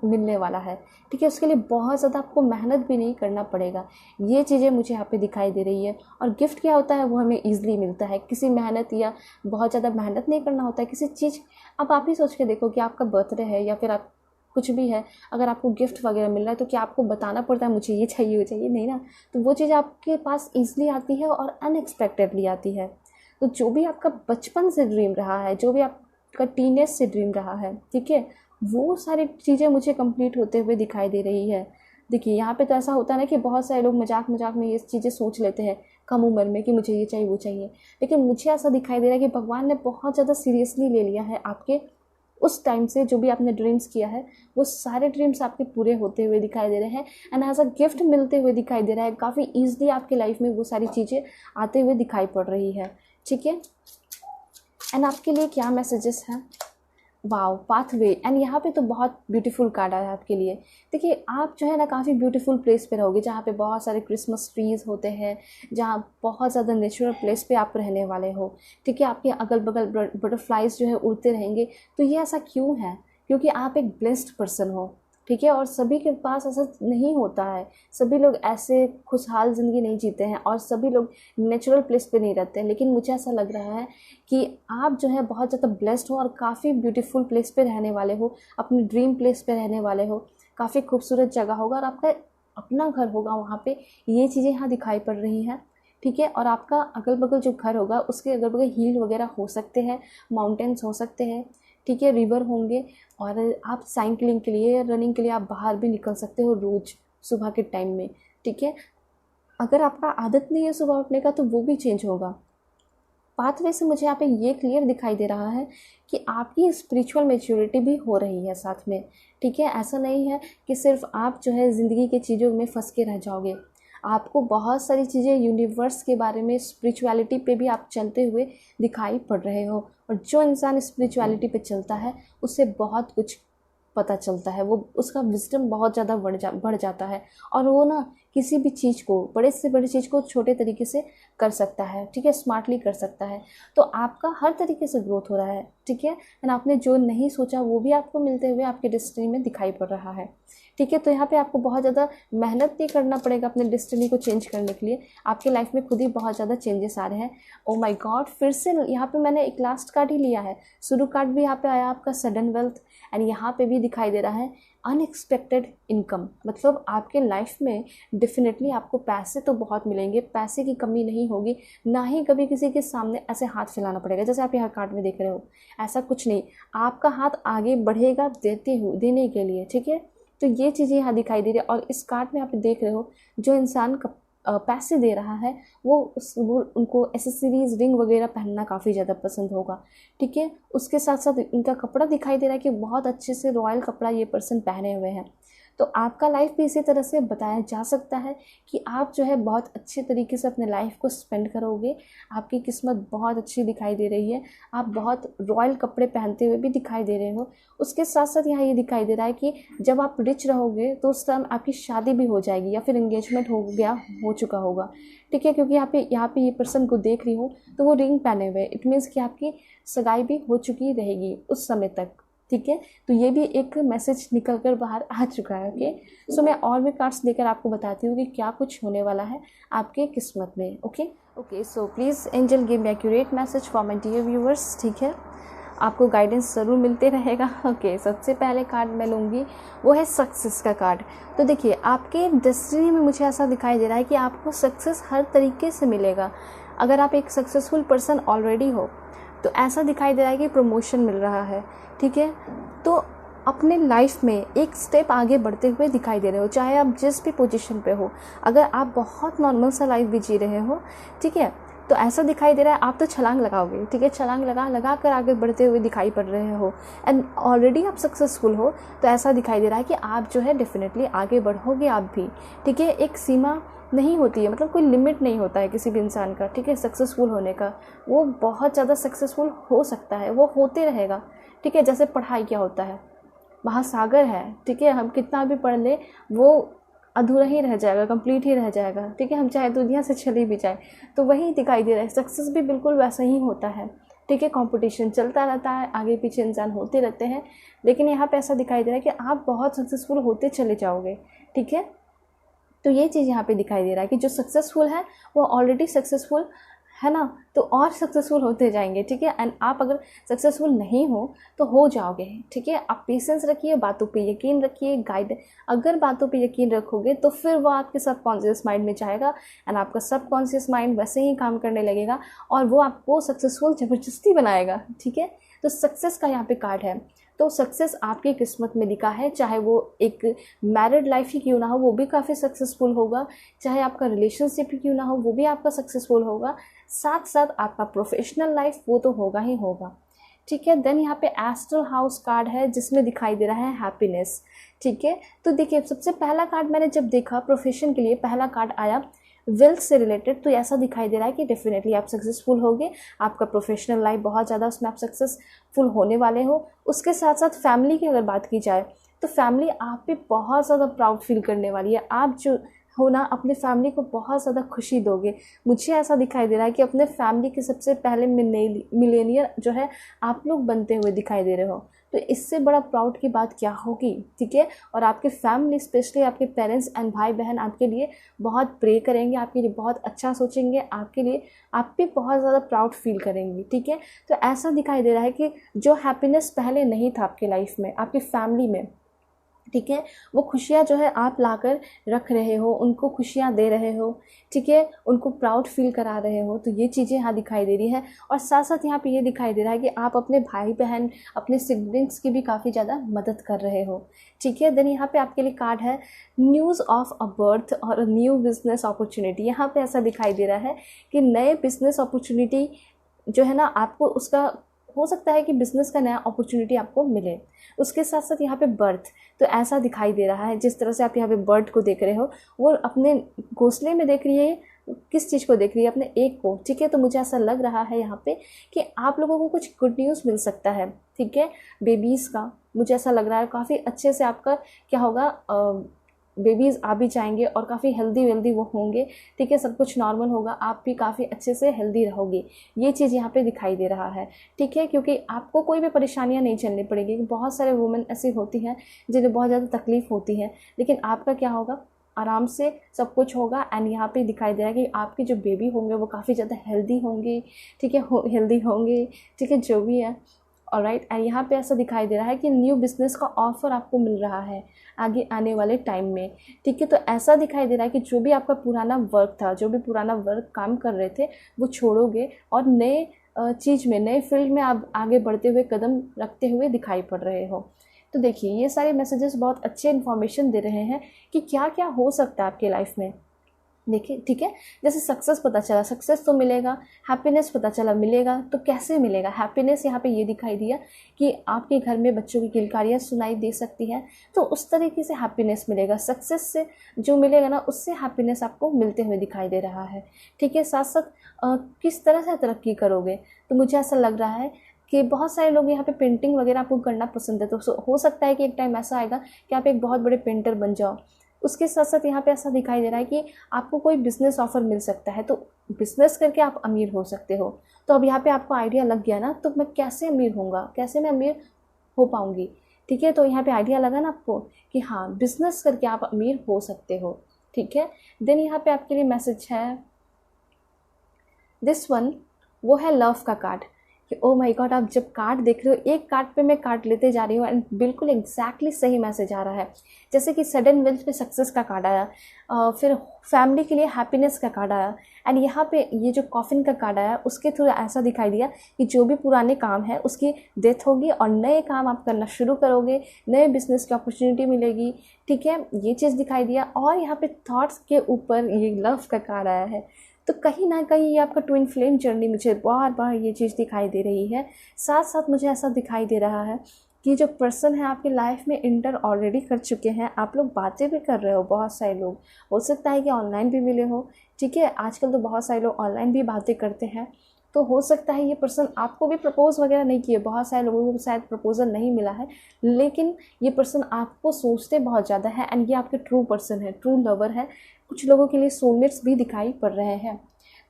मिलने वाला है। ठीक है, उसके लिए बहुत ज़्यादा आपको मेहनत भी नहीं करना पड़ेगा। ये चीज़ें मुझे यहाँ पे दिखाई दे रही है। और गिफ्ट क्या होता है, वो हमें ईजिली मिलता है, किसी मेहनत या बहुत ज़्यादा मेहनत नहीं करना होता है किसी चीज़। अब आप ही सोच के देखो कि आपका बर्थडे है या फिर आप कुछ भी है, अगर आपको गिफ्ट वगैरह मिल रहा है तो क्या आपको बताना पड़ता है मुझे ये चाहिए वो चाहिए? नहीं ना। तो वो चीज़ आपके पास ईजिली आती है और अनएक्सपेक्टेडली आती है। तो जो भी आपका बचपन से ड्रीम रहा है, जो भी आपका टीनेज से ड्रीम रहा है, ठीक है, वो सारी चीज़ें मुझे कंप्लीट होते हुए दिखाई दे रही है। देखिए यहाँ पे तो ऐसा होता है ना कि बहुत सारे लोग मजाक मजाक में ये चीज़ें सोच लेते हैं कम उम्र में कि मुझे ये चाहिए वो चाहिए, लेकिन मुझे ऐसा दिखाई दे रहा है कि भगवान ने बहुत ज़्यादा सीरियसली ले लिया है आपके उस टाइम से। जो भी आपने ड्रीम्स किया है वो सारे ड्रीम्स आपके पूरे होते हुए दिखाई दे रहे हैं एंड एज अ गिफ्ट मिलते हुए दिखाई दे रहा है। काफ़ी ईजिली आपकी लाइफ में वो सारी चीज़ें आते हुए दिखाई पड़ रही है। ठीक है, एंड आपके लिए क्या मैसेजेस हैं? Wow, pathway. एंड यहाँ पे तो बहुत ब्यूटीफुल कार्ड आया है आपके लिए। देखिए आप जो है ना काफ़ी ब्यूटीफुल प्लेस पे रहोगे जहाँ पे बहुत सारे क्रिसमस ट्रीज़ होते हैं, जहाँ बहुत ज़्यादा नेचुरल प्लेस पे आप रहने वाले हो। ठीक है, आपके अगल बगल बटरफ्लाइज जो है उड़ते रहेंगे। तो ये ऐसा क्यों है? क्योंकि आप एक ब्लेस्ड पर्सन हो। ठीक है, और सभी के पास ऐसा नहीं होता है। सभी लोग ऐसे खुशहाल ज़िंदगी नहीं जीते हैं और सभी लोग नेचुरल प्लेस पे नहीं रहते हैं। लेकिन मुझे ऐसा लग रहा है कि आप जो है बहुत ज़्यादा ब्लेस्ड हो और काफ़ी ब्यूटीफुल प्लेस पे रहने वाले हो, अपने ड्रीम प्लेस पे रहने वाले हो। काफ़ी खूबसूरत जगह होगा और आपका अपना घर होगा वहाँ पे। ये चीज़ें यहाँ दिखाई पड़ रही हैं। ठीक है, और आपका अगल बगल जो घर होगा उसके अगल बगल हिल वगैरह हो सकते हैं, माउंटेन्स हो सकते हैं, ठीक है, रिवर होंगे। और आप साइकिलिंग के लिए, रनिंग के लिए आप बाहर भी निकल सकते हो रोज़ सुबह के टाइम में। ठीक है, अगर आपका आदत नहीं है सुबह उठने का तो वो भी चेंज होगा। पाथवे से मुझे यहाँ पे ये क्लियर दिखाई दे रहा है कि आपकी स्पिरिचुअल मैच्योरिटी भी हो रही है साथ में। ठीक है, ऐसा नहीं है कि सिर्फ आप जो है ज़िंदगी की चीज़ों में फंस के रह जाओगे। आपको बहुत सारी चीज़ें यूनिवर्स के बारे में, स्पिरिचुअलिटी पे भी आप चलते हुए दिखाई पड़ रहे हो। और जो इंसान स्पिरिचुअलिटी पे चलता है उससे बहुत कुछ पता चलता है, वो उसका विजडम बहुत ज़्यादा बढ़ जाता है और वो ना किसी भी चीज़ को, बड़े से बड़ी चीज़ को छोटे तरीके से कर सकता है। ठीक है, स्मार्टली कर सकता है। तो आपका हर तरीके से ग्रोथ हो रहा है। ठीक है, एंड आपने जो नहीं सोचा वो भी आपको मिलते हुए आपके डेस्टिनी में दिखाई पड़ रहा है। ठीक है, तो यहाँ पे आपको बहुत ज़्यादा मेहनत नहीं करना पड़ेगा अपने डेस्टिनी को चेंज करने के लिए। आपके लाइफ में खुद ही बहुत ज़्यादा चेंजेस आ रहे हैं। ओ माय गॉड, फिर से यहाँ पे मैंने एक लास्ट कार्ड ही लिया है। शुरू कार्ड भी यहाँ पे आया आपका सडन वेल्थ, एंड यहाँ पे भी दिखाई दे रहा है अनएक्सपेक्टेड इनकम। मतलब आपके लाइफ में डेफिनेटली आपको पैसे तो बहुत मिलेंगे, पैसे की कमी नहीं होगी, ना ही कभी किसी के सामने ऐसे हाथ फैलाना पड़ेगा जैसे आप यहाँ कार्ड में देख रहे हो। ऐसा कुछ नहीं, आपका हाथ आगे बढ़ेगा देने के लिए। ठीक है, तो ये चीज़ें यहाँ दिखाई दे रही है। और इस कार्ड में आप देख रहे हो जो इंसान पैसे दे रहा है वो उनको एसेसरीज, रिंग वगैरह पहनना काफ़ी ज़्यादा पसंद होगा। ठीक है, उसके साथ साथ इनका कपड़ा दिखाई दे रहा है कि बहुत अच्छे से रॉयल कपड़ा ये पर्सन पहने हुए हैं। तो आपका लाइफ भी इसी तरह से बताया जा सकता है कि आप जो है बहुत अच्छे तरीके से अपने लाइफ को स्पेंड करोगे। आपकी किस्मत बहुत अच्छी दिखाई दे रही है, आप बहुत रॉयल कपड़े पहनते हुए भी दिखाई दे रहे हो। उसके साथ साथ यहाँ ये दिखाई दे रहा है कि जब आप रिच रहोगे तो उस टाइम आपकी शादी भी हो जाएगी या फिर एंगेजमेंट हो चुका होगा, ठीक है। क्योंकि यहाँ पे ये पर्सन को देख रही हूँ तो वो रिंग पहने हुए, इट मीन्स कि आपकी सगाई भी हो चुकी रहेगी उस समय तक, ठीक है। तो ये भी एक मैसेज निकल कर बाहर आ चुका है। ओके, सो मैं और भी कार्ड्स लेकर आपको बताती हूँ कि क्या कुछ होने वाला है आपके किस्मत में। Okay, so please angel give me accurate message for my dear viewers, ठीक है। आपको गाइडेंस ज़रूर मिलते रहेगा। ओके, सबसे पहले कार्ड मैं लूँगी वो है सक्सेस का कार्ड। तो देखिए, आपके डेस्टिनी में मुझे ऐसा दिखाई दे रहा है कि आपको सक्सेस हर तरीके से मिलेगा। अगर आप एक सक्सेसफुल पर्सन ऑलरेडी हो तो ऐसा दिखाई दे रहा है कि प्रमोशन मिल रहा है, ठीक है। तो अपने लाइफ में एक स्टेप आगे बढ़ते हुए दिखाई दे रहे हो, चाहे आप जिस भी पोजीशन पे हो। अगर आप बहुत नॉर्मल सा लाइफ भी जी रहे हो, ठीक है, तो ऐसा दिखाई दे रहा है आप तो छलांग लगाओगे, ठीक है। छलांग लगा कर आगे बढ़ते हुए दिखाई पड़ रहे हो एंड ऑलरेडी आप सक्सेसफुल हो। तो ऐसा दिखाई दे रहा है कि आप जो है डेफिनेटली आगे बढ़ोगे आप भी, ठीक है। एक सीमा नहीं होती है, मतलब कोई लिमिट नहीं होता है किसी भी इंसान का, ठीक है, सक्सेसफुल होने का। वो बहुत ज़्यादा सक्सेसफुल हो सकता है, वो होते रहेगा, ठीक है। जैसे पढ़ाई क्या होता है, महासागर है, ठीक है। हम कितना भी पढ़ ले वो अधूरा ही रह जाएगा, कंप्लीट ही रह जाएगा, ठीक है। हम चाहे दुनिया से चले भी जाए तो वही दिखाई दे रहा है। सक्सेस भी बिल्कुल वैसा ही होता है, ठीक है। कंपटीशन चलता रहता है, आगे पीछे इंसान होते रहते हैं, लेकिन यहाँ पे ऐसा दिखाई दे रहा है कि आप बहुत सक्सेसफुल होते चले जाओगे, ठीक है। तो ये चीज़ यहाँ पे दिखाई दे रहा है कि जो सक्सेसफुल है वो ऑलरेडी सक्सेसफुल है ना, तो और सक्सेसफुल होते जाएंगे, ठीक है। एंड आप अगर सक्सेसफुल नहीं हो तो जाओगे, ठीक है। आप पेशेंस रखिए, बातों पे यकीन रखिए, गाइड अगर बातों पे यकीन रखोगे तो फिर वो आपके सबकॉन्शियस माइंड में जाएगा एंड आपका सबकॉन्शियस माइंड वैसे ही काम करने लगेगा और वो आपको सक्सेसफुल ज़बरदस्ती बनाएगा, ठीक है। तो सक्सेस का यहाँ पे कार्ड है। तो सक्सेस आपकी किस्मत में लिखा है, चाहे वो एक मैरिड लाइफ ही क्यों ना हो वो भी काफ़ी सक्सेसफुल होगा, चाहे आपका रिलेशनशिप ही क्यों ना हो वो भी आपका सक्सेसफुल होगा, साथ साथ आपका प्रोफेशनल लाइफ वो तो होगा ही होगा, ठीक है। देन यहाँ पे एस्ट्रल हाउस कार्ड है जिसमें दिखाई दे रहा है हैप्पीनेस, ठीक है। तो देखिए, सबसे पहला कार्ड मैंने जब देखा प्रोफेशन के लिए, पहला कार्ड आया वेल्थ से रिलेटेड, तो ऐसा दिखाई दे रहा है कि डेफिनेटली आप सक्सेसफुल होगे, आपका प्रोफेशनल लाइफ बहुत ज़्यादा उसमें आप सक्सेसफुल होने वाले हो। उसके साथ साथ फैमिली की अगर बात की जाए तो फैमिली आप पे बहुत ज़्यादा प्राउड फील करने वाली है। आप जो हो ना अपने फैमिली को बहुत ज़्यादा खुशी दोगे। मुझे ऐसा दिखाई दे रहा है कि अपने फैमिली के सबसे पहले मिलेनियर जो है आप लोग बनते हुए दिखाई दे रहे हो। तो इससे बड़ा प्राउड की बात क्या होगी, ठीक है। और आपके फैमिली स्पेशली आपके पेरेंट्स एंड भाई बहन आपके लिए बहुत प्रे करेंगे, आपके लिए बहुत अच्छा सोचेंगे, आपके लिए आप भी बहुत ज़्यादा प्राउड फील करेंगे, ठीक है। तो ऐसा दिखाई दे रहा है कि जो हैप्पीनेस पहले नहीं था आपके लाइफ में, आपकी फैमिली में, ठीक है, वो खुशियाँ जो है आप लाकर रख रहे हो, उनको खुशियाँ दे रहे हो, ठीक है, उनको प्राउड फील करा रहे हो। तो ये चीज़ें यहाँ दिखाई दे रही है। और साथ साथ यहाँ पे ये दिखाई दे रहा है कि आप अपने भाई बहन, अपने सिबलिंग्स की भी काफ़ी ज़्यादा मदद कर रहे हो, ठीक है। देन यहाँ पे आपके लिए कार्ड है न्यूज़ ऑफ अ बर्थ और न्यू बिजनेस अपॉर्चुनिटी। यहाँ पे ऐसा दिखाई दे रहा है कि नए बिजनेस अपॉर्चुनिटी जो है ना, आपको उसका हो सकता है कि बिज़नेस का नया अपॉर्चुनिटी आपको मिले। उसके साथ साथ यहाँ पे बर्थ, तो ऐसा दिखाई दे रहा है जिस तरह से आप यहाँ पे बर्ड को देख रहे हो, वो अपने घोंसले में देख रही है, किस चीज़ को देख रही है, अपने एक को, ठीक है। तो मुझे ऐसा लग रहा है यहाँ पे कि आप लोगों को कुछ गुड न्यूज़ मिल सकता है, ठीक है, बेबीज़ का। मुझे ऐसा लग रहा है काफ़ी अच्छे से आपका क्या होगा, बेबीज़ आ भी जाएंगे और काफ़ी हेल्दी वेल्दी वो होंगे, ठीक है। सब कुछ नॉर्मल होगा, आप भी काफ़ी अच्छे से हेल्दी रहोगे, ये चीज़ यहाँ पे दिखाई दे रहा है, ठीक है। क्योंकि आपको कोई भी परेशानियाँ नहीं झेलनी पड़ेगी। बहुत सारे वुमेन ऐसी होती हैं जिन्हें बहुत ज़्यादा तकलीफ़ होती है, लेकिन आपका क्या होगा, आराम से सब कुछ होगा। एंड यहाँ पे दिखाई दे रहा है कि आपके जो बेबी होंगे वो काफ़ी ज़्यादा हेल्दी होंगे, ठीक है, हेल्दी होंगे, ठीक है, जो भी है, ऑलराइट। एंड यहाँ पे ऐसा दिखाई दे रहा है कि न्यू बिज़नेस का ऑफ़र आपको मिल रहा है आगे आने वाले टाइम में, ठीक है। तो ऐसा दिखाई दे रहा है कि जो भी आपका पुराना वर्क था, जो भी पुराना वर्क काम कर रहे थे वो छोड़ोगे और नए चीज़ में, नए फील्ड में आप आगे बढ़ते हुए कदम रखते हुए दिखाई पड़ रहे हो। तो देखिए, ये सारे मैसेजेस बहुत अच्छे इन्फॉर्मेशन दे रहे हैं कि क्या क्या हो सकता है आपके लाइफ में, देखिए, ठीक है, जैसे सक्सेस पता चला, सक्सेस तो मिलेगा, हैप्पीनेस पता चला मिलेगा, तो कैसे मिलेगा हैप्पीनेस? यहाँ पे ये दिखाई दिया कि आपके घर में बच्चों की किलकारियाँ सुनाई दे सकती हैं, तो उस तरीके से हैप्पीनेस मिलेगा। सक्सेस से जो मिलेगा ना, उससे हैप्पीनेस आपको मिलते हुए दिखाई दे रहा है। ठीक है, साथ साथ किस तरह से तरक्की करोगे, तो मुझे ऐसा लग रहा है कि बहुत सारे लोग यहाँ पे पेंटिंग वगैरह आपको करना पसंद है, तो हो सकता है कि एक टाइम ऐसा आएगा कि आप एक बहुत बड़े पेंटर बन जाओ। उसके साथ साथ यहाँ पे ऐसा दिखाई दे रहा है कि आपको कोई बिज़नेस ऑफ़र मिल सकता है, तो बिज़नेस करके आप अमीर हो सकते हो। तो अब यहाँ पे आपको आइडिया लग गया ना, तो मैं कैसे अमीर होऊंगा, कैसे मैं अमीर हो पाऊँगी। ठीक है, तो यहाँ पे आइडिया लगा ना आपको कि हाँ, बिज़नेस करके आप अमीर हो सकते हो। ठीक है, देन यहाँ पे आपके लिए मैसेज है दिस वन, वो है लव का कार्ड कि ओ माय गॉड, आप जब कार्ड देख रहे हो, एक कार्ड पे मैं कार्ड लेते जा रही हूँ एंड बिल्कुल एग्जैक्टली सही मैसेज आ रहा है। जैसे कि सडन वेल्थ पे सक्सेस का कार्ड आया, फिर फैमिली के लिए हैप्पीनेस का कार्ड आया, एंड यहाँ पे ये जो कॉफिन का कार्ड आया, उसके थ्रू ऐसा दिखाई दिया कि जो भी पुराने काम है उसकी डेथ होगी और नए काम आप करना शुरू करोगे, नए बिजनेस की अपॉर्चुनिटी मिलेगी। ठीक है, ये चीज़ दिखाई दिया। और यहाँ पे थॉट्स के ऊपर ये लव का कार्ड आया है, तो कहीं ना कहीं ये आपका ट्विन फ्लेम जर्नी, मुझे बार बार ये चीज़ दिखाई दे रही है। साथ साथ मुझे ऐसा दिखाई दे रहा है कि जो पर्सन है आपकी लाइफ में इंटर ऑलरेडी कर चुके हैं, आप लोग बातें भी कर रहे हो, बहुत सारे लोग, हो सकता है कि ऑनलाइन भी मिले हो। ठीक है, आजकल तो बहुत सारे लोग ऑनलाइन भी बातें करते हैं, तो हो सकता है ये पर्सन आपको भी प्रपोज वगैरह नहीं किए, बहुत सारे लोगों को शायद प्रपोजल नहीं मिला है, लेकिन ये पर्सन आपको सोचते बहुत ज़्यादा है एंड ये आपके ट्रू पर्सन है, ट्रू लवर है। कुछ लोगों के लिए सोलमेट्स भी दिखाई पड़ रहे हैं।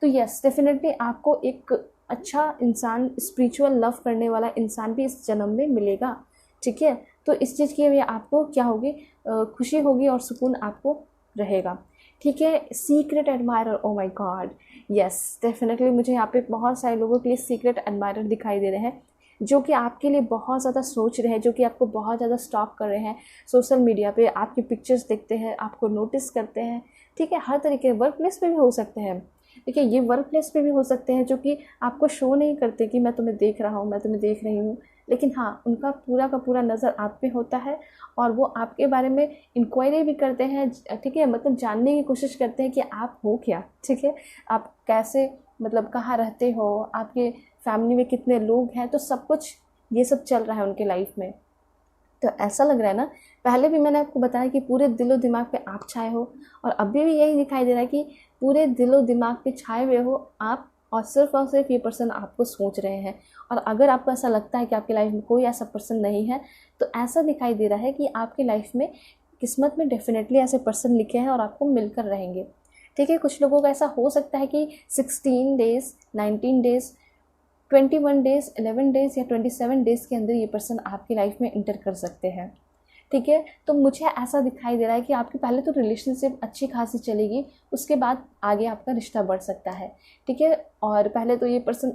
तो यस, डेफिनेटली आपको एक अच्छा इंसान, स्पिरिचुअल लव करने वाला इंसान भी इस जन्म में मिलेगा। ठीक है, तो इस चीज़ की वजह आपको क्या होगी, खुशी होगी और सुकून आपको रहेगा। ठीक है, secret admirer, oh my God, yes, definitely मुझे यहाँ पे बहुत सारे लोगों के लिए सीक्रेट एडमायरर दिखाई दे रहे हैं, जो कि आपके लिए बहुत ज़्यादा सोच रहे हैं, जो कि आपको बहुत ज़्यादा स्टॉक कर रहे हैं सोशल मीडिया पे, आपकी पिक्चर्स देखते हैं, आपको नोटिस करते हैं। ठीक है, हर तरीके, वर्क प्लेस पे भी हो सकते हैं। देखिए, ये वर्क प्लेस पे भी हो सकते हैं जो कि आपको शो नहीं करते कि मैं तुम्हें देख रहा हूँ, मैं तुम्हें देख रही हूँ, लेकिन हाँ, उनका पूरा का पूरा नज़र आप पे होता है और वो आपके बारे में इंक्वायरी भी करते हैं। ठीक है, मतलब जानने की कोशिश करते हैं कि आप हो क्या। ठीक है, आप कैसे, मतलब कहाँ रहते हो, आपके फैमिली में कितने लोग हैं, तो सब कुछ ये सब चल रहा है उनके लाइफ में। तो ऐसा लग रहा है ना, पहले भी मैंने आपको बताया कि पूरे दिलो दिमाग पे आप छाए हो, और अभी भी यही दिखाई दे रहा है कि पूरे दिलो दिमाग पे छाए हुए हो आप, और सिर्फ ये पर्सन आपको सोच रहे हैं। और अगर आपको ऐसा लगता है कि आपकी लाइफ में कोई ऐसा पर्सन नहीं है, तो ऐसा दिखाई दे रहा है कि आपकी लाइफ में किस्मत में डेफिनेटली ऐसे पर्सन लिखे हैं और आपको मिलकर रहेंगे। ठीक है, कुछ लोगों का ऐसा हो सकता है कि 16 डेज़, 19 डेज़, 21 डेज़, 11 डेज़ या 27 डेज़ के अंदर ये पर्सन आपकी लाइफ में इंटर कर सकते हैं। ठीक है, तो मुझे ऐसा दिखाई दे रहा है कि आपकी पहले तो रिलेशनशिप अच्छी खासी चलेगी, उसके बाद आगे आपका रिश्ता बढ़ सकता है। ठीक है, और पहले तो ये पर्सन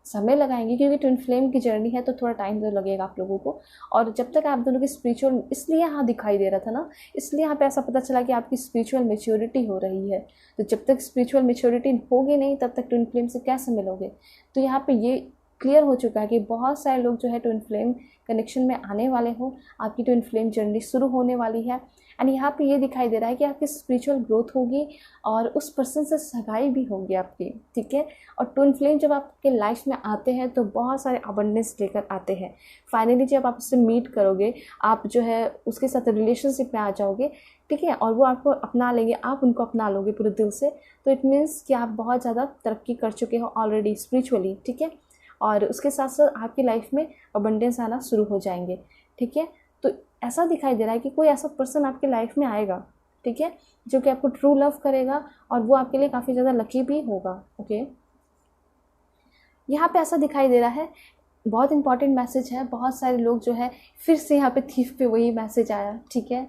समय लगाएंगे, क्योंकि ट्विन फ्लेम की जर्नी है, तो थोड़ा टाइम तो लगेगा आप लोगों को। और जब तक आप दोनों की स्पिरिचुअल, इसलिए यहाँ दिखाई दे रहा था ना, इसलिए यहाँ पे ऐसा पता चला कि आपकी स्पिरिचुअल मैच्योरिटी हो रही है। तो जब तक स्पिरिचुअल मैच्योरिटी होगी नहीं, तब तक ट्विन फ्लेम से कैसे मिलोगे। तो यहाँ पे ये क्लियर हो चुका है कि बहुत सारे लोग जो है ट्विन फ्लेम कनेक्शन में आने वाले हो, आपकी ट्विन फ्लेम जर्नी शुरू होने वाली है। एंड यहाँ पे ये दिखाई दे रहा है कि आपकी स्पिरिचुअल ग्रोथ होगी और उस पर्सन से सगाई भी होगी आपकी। ठीक है, और ट्विन फ्लेम जब आपके लाइफ में आते हैं तो बहुत सारे अबंडेंस लेकर आते हैं। फाइनली जब आप उससे मीट करोगे, आप जो है उसके साथ रिलेशनशिप में आ जाओगे। ठीक है, और वो आपको अपना लेंगे, आप उनको अपना लोगे पूरे दिल से, तो इट मीन्स कि आप बहुत ज़्यादा तरक्की कर चुके हो ऑलरेडी स्पिरिचुअली। ठीक है, और उसके साथ साथ आपकी लाइफ में अबंडेंस आना शुरू हो जाएंगे। ठीक है, तो ऐसा दिखाई दे रहा है कि कोई ऐसा पर्सन आपके लाइफ में आएगा, ठीक है, जो कि आपको ट्रू लव करेगा और वो आपके लिए काफ़ी ज़्यादा लकी भी होगा। ओके, यहाँ पे ऐसा दिखाई दे रहा है, बहुत इंपॉर्टेंट मैसेज है। बहुत सारे लोग जो है, फिर से यहाँ पे थीफ पे वही मैसेज आया। ठीक है,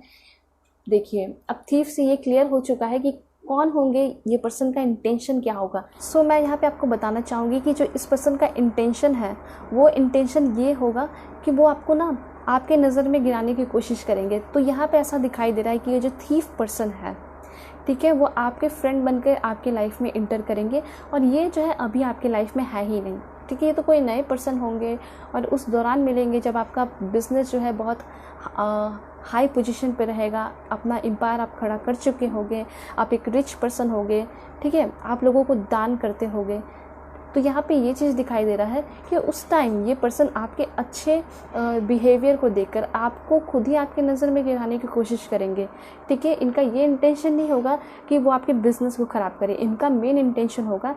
देखिए, अब थीफ से ये क्लियर हो चुका है कि कौन होंगे, ये पर्सन का इंटेंशन क्या होगा। सो मैं यहाँ पे आपको बताना चाहूँगी कि जो इस पर्सन का इंटेंशन है, वो इंटेंशन ये होगा कि वो आपको ना आपके नज़र में गिराने की कोशिश करेंगे। तो यहाँ पे ऐसा दिखाई दे रहा है कि ये जो थीफ पर्सन है, ठीक है, वो आपके फ्रेंड बनकर आपके लाइफ में इंटर करेंगे, और ये जो है अभी आपके लाइफ में है ही नहीं। ठीक है। ये तो कोई नए पर्सन होंगे और उस दौरान मिलेंगे जब आपका बिज़नेस जो है बहुत हाई पोजीशन पे रहेगा, अपना एम्पायर आप खड़ा कर चुके होंगे, आप एक रिच पर्सन होंगे, ठीक है, आप लोगों को दान करते होंगे। तो यहाँ पे ये चीज़ दिखाई दे रहा है कि उस टाइम ये पर्सन आपके अच्छे बिहेवियर को देखकर आपको खुद ही आपके नज़र में गिराने की कोशिश करेंगे, ठीक है। इनका ये इंटेंशन नहीं होगा कि वो आपके बिज़नेस को ख़राब करे, इनका मेन इंटेंशन होगा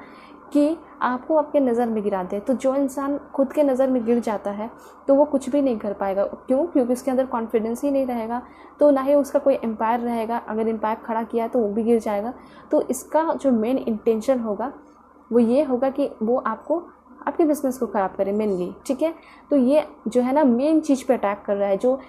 कि आपको आपके नज़र में गिरा दे। तो जो इंसान खुद के नज़र में गिर जाता है तो वो कुछ भी नहीं कर पाएगा। क्यों? क्योंकि उसके अंदर कॉन्फिडेंस ही नहीं रहेगा, तो ना ही उसका कोई एम्पायर रहेगा। अगर एम्पायर खड़ा किया है तो वो भी गिर जाएगा। तो इसका जो मेन इंटेंशन होगा वो ये होगा कि वो आपको आपके बिज़नेस को ख़राब करे मेनली, ठीक है। तो ये जो है ना मेन चीज़ पे अटैक कर रहा है। जो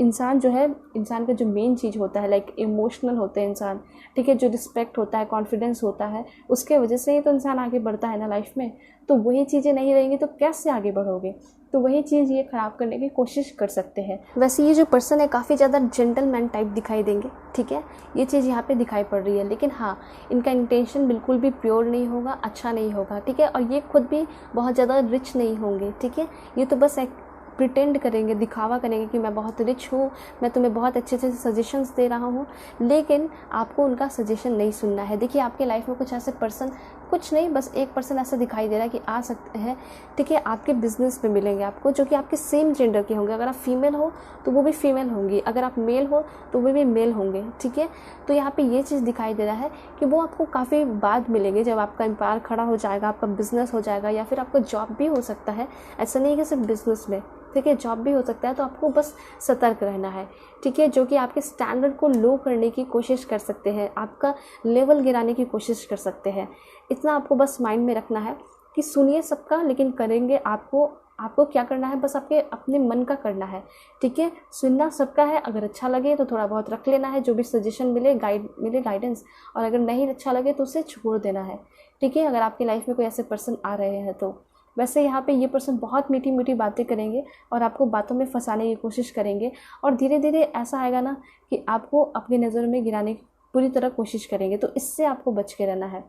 इंसान जो है, इंसान का जो मेन चीज़ होता है, लाइक इमोशनल होते हैं इंसान, ठीक है, जो रिस्पेक्ट होता है, कॉन्फिडेंस होता है, उसके वजह से ही तो इंसान आगे बढ़ता है ना लाइफ में। तो वही चीज़ें नहीं रहेंगी तो कैसे आगे बढ़ोगे? तो वही चीज़ ये ख़राब करने की कोशिश कर सकते हैं। वैसे ये जो पर्सन है काफ़ी ज़्यादा जेंटलमैन टाइप दिखाई देंगे, ठीक है, ये चीज़ यहाँ पे दिखाई पड़ रही है। लेकिन हाँ, इनका इंटेंशन बिल्कुल भी प्योर नहीं होगा, अच्छा नहीं होगा, ठीक है। और ये खुद भी बहुत ज़्यादा रिच नहीं होंगे, ठीक है। ये तो बस एक प्रिटेंड करेंगे, दिखावा करेंगे कि मैं बहुत रिच हूँ, मैं तुम्हें बहुत अच्छे अच्छे सजेशंस दे रहा हूँ, लेकिन आपको उनका सजेशन नहीं सुनना है। देखिए आपके लाइफ में कुछ ऐसे पर्सन, कुछ नहीं, बस एक पर्सन ऐसा दिखाई दे रहा है कि आ सकते हैं, ठीक है, आपके बिजनेस में मिलेंगे आपको, जो कि आपके सेम जेंडर के होंगे। अगर आप फीमेल हो तो वो भी फीमेल होंगी, अगर आप मेल हो तो वो भी मेल होंगे, ठीक है। तो यहाँ पे ये चीज़ दिखाई दे रहा है कि वो आपको काफ़ी बाद मिलेंगे, जब आपका एम्पायर खड़ा हो जाएगा, आपका बिजनेस हो जाएगा, या फिर आपका जॉब भी हो सकता है। ऐसा नहीं है कि सिर्फ बिजनेस में, ठीक है, जॉब भी हो सकता है। तो आपको बस सतर्क रहना है, ठीक है, जो कि आपके स्टैंडर्ड को लो करने की कोशिश कर सकते हैं, आपका लेवल गिराने की कोशिश कर सकते हैं। इतना आपको बस माइंड में रखना है कि सुनिए सबका, लेकिन करेंगे आपको क्या करना है, बस आपके अपने मन का करना है, ठीक है। सुनना सबका है, अगर अच्छा लगे तो थोड़ा बहुत रख लेना है, जो भी सजेशन मिले, गाइडेंस, और अगर नहीं अच्छा लगे तो उसे छोड़ देना है, ठीक है। अगर आपकी लाइफ में कोई ऐसे पर्सन आ रहे हैं तो वैसे यहाँ पे ये पर्सन बहुत मीठी मीठी बातें करेंगे और आपको बातों में फंसाने की कोशिश करेंगे, और धीरे धीरे ऐसा आएगा ना कि आपको अपनी नज़र में गिराने की पूरी तरह कोशिश करेंगे। तो इससे आपको बच के रहना है,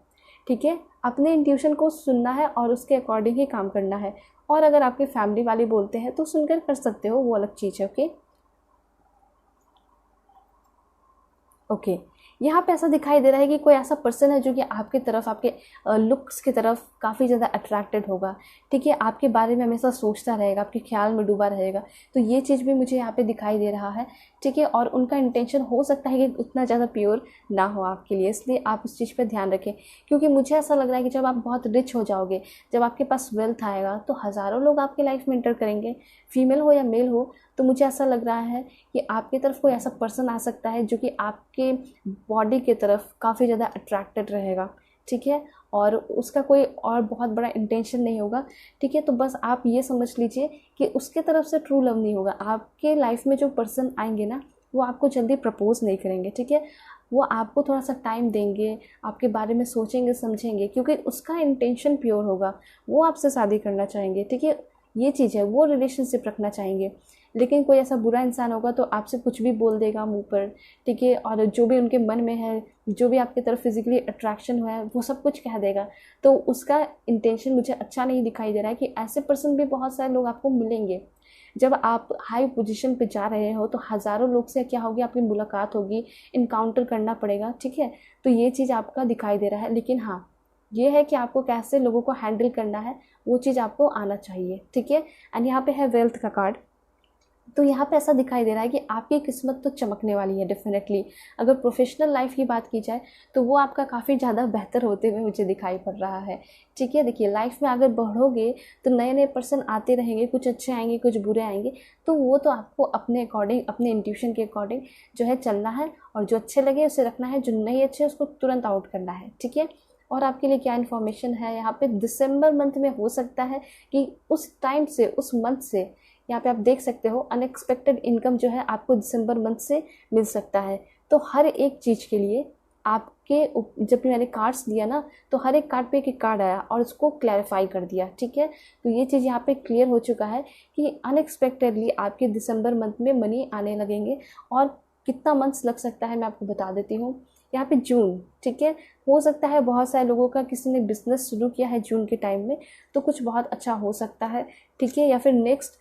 ठीक है। अपने इंट्यूशन को सुनना है और उसके अकॉर्डिंग ही काम करना है। और अगर आपके फैमिली वाले बोलते हैं तो सुनकर कर सकते हो, वो अलग चीज़ है। ओके, यहाँ पे ऐसा दिखाई दे रहा है कि कोई ऐसा पर्सन है जो कि आपकी तरफ, आपके लुक्स की तरफ काफ़ी ज़्यादा अट्रैक्टेड होगा, ठीक है, आपके बारे में हमेशा सोचता रहेगा, आपके ख्याल में डूबा रहेगा। तो ये चीज़ भी मुझे यहाँ पे दिखाई दे रहा है, ठीक है। और उनका इंटेंशन हो सकता है कि उतना ज़्यादा प्योर ना हो आपके लिए, इसलिए आप उस चीज़ पर ध्यान रखें। क्योंकि मुझे ऐसा लग रहा है कि जब आप बहुत रिच हो जाओगे, जब आपके पास वेल्थ आएगा, तो हज़ारों लोग आपकी लाइफ में इंटर करेंगे, फीमेल हो या मेल हो। तो मुझे ऐसा लग रहा है कि आपकी तरफ कोई ऐसा पर्सन आ सकता है जो कि आपके बॉडी की तरफ काफ़ी ज़्यादा अट्रैक्टेड रहेगा, ठीक है, और उसका कोई और बहुत बड़ा इंटेंशन नहीं होगा, ठीक है। तो बस आप ये समझ लीजिए कि उसके तरफ से ट्रू लव नहीं होगा। आपके लाइफ में जो पर्सन आएंगे ना, वो आपको जल्दी प्रपोज नहीं करेंगे, ठीक है। वो आपको थोड़ा सा टाइम देंगे, आपके बारे में सोचेंगे समझेंगे, क्योंकि उसका इंटेंशन प्योर होगा, वो आपसे शादी करना चाहेंगे, ठीक है। ये चीज़ है, वो रिलेशनशिप रखना चाहेंगे। लेकिन कोई ऐसा बुरा इंसान होगा तो आपसे कुछ भी बोल देगा मुंह पर, ठीक है, और जो भी उनके मन में है, जो भी आपकी तरफ फिजिकली अट्रैक्शन हुआ है, वो सब कुछ कह देगा। तो उसका इंटेंशन मुझे अच्छा नहीं दिखाई दे रहा है कि ऐसे पर्सन भी बहुत सारे लोग आपको मिलेंगे। जब आप हाई पोजीशन पे जा रहे हो तो हज़ारों लोग से क्या होगी, आपकी मुलाकात होगी, इनकाउंटर करना पड़ेगा, ठीक है। तो ये चीज़ आपका दिखाई दे रहा है। लेकिन हाँ, ये है कि आपको कैसे लोगों को हैंडल करना है, वो चीज़ आपको आना चाहिए, ठीक है। एंड यहाँ पे है वेल्थ का कार्ड। तो यहाँ पे ऐसा दिखाई दे रहा है कि आपकी किस्मत तो चमकने वाली है डेफिनेटली। अगर प्रोफेशनल लाइफ की बात की जाए तो वो आपका काफ़ी ज़्यादा बेहतर होते हुए मुझे दिखाई पड़ रहा है, ठीक है। देखिए लाइफ में अगर बढ़ोगे तो नए नए पर्सन आते रहेंगे, कुछ अच्छे आएंगे, कुछ बुरे आएंगे। तो वो तो आपको अपने अकॉर्डिंग, अपने इंट्यूशन के अकॉर्डिंग जो है चलना है, और जो अच्छे लगे उसे रखना है, जो नहीं अच्छे उसको तुरंत आउट करना है, ठीक है। और आपके लिए क्या इन्फॉर्मेशन है यहाँ पे, दिसंबर मंथ में हो सकता है कि उस टाइम से, उस मंथ से, यहाँ पे आप देख सकते हो अनएक्सपेक्टेड इनकम जो है आपको दिसंबर मंथ से मिल सकता है। तो हर एक चीज़ के लिए आपके जब भी मैंने कार्ड्स दिया ना, तो हर एक कार्ड पे एक कार्ड आया और उसको क्लैरिफाई कर दिया, ठीक है। तो ये चीज़ यहाँ पे क्लियर हो चुका है कि अनएक्सपेक्टेडली आपके दिसंबर मंथ में मनी आने लगेंगे। और कितना मंथ्स लग सकता है मैं आपको बता देती हूँ। यहाँ पे जून, ठीक है। हो सकता है बहुत सारे लोगों का किसी ने बिजनेस शुरू किया है जून के टाइम में, तो कुछ बहुत अच्छा हो सकता है, ठीक है। या फिर नेक्स्ट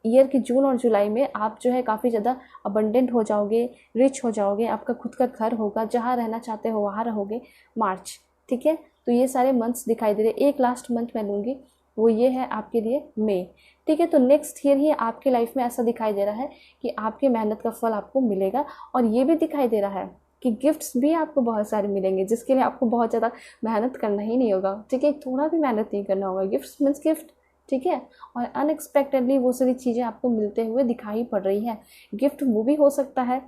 ईयर के जून और जुलाई में आप जो है काफ़ी ज़्यादा अबंडेंट हो जाओगे, रिच हो जाओगे, आपका खुद का घर होगा, जहाँ रहना चाहते हो वहाँ रहोगे। मार्च, ठीक है। तो ये सारे मंथ्स दिखाई दे रहे हैं। एक लास्ट मंथ मैं लूँगी, वो ये है आपके लिए मई, ठीक है। तो नेक्स्ट ईयर ही आपके लाइफ में ऐसा दिखाई दे रहा है कि आपकी मेहनत का फल आपको मिलेगा। और ये भी दिखाई दे रहा है कि गिफ्ट्स भी आपको बहुत सारे मिलेंगे, जिसके लिए आपको बहुत ज़्यादा मेहनत करना ही नहीं होगा, ठीक है। थोड़ा भी मेहनत नहीं करना होगा। गिफ्ट्स मीन्स गिफ्ट, ठीक है। और अनएक्सपेक्टेडली वो सारी चीज़ें आपको मिलते हुए दिखाई पड़ रही हैं। गिफ्ट वो भी हो सकता है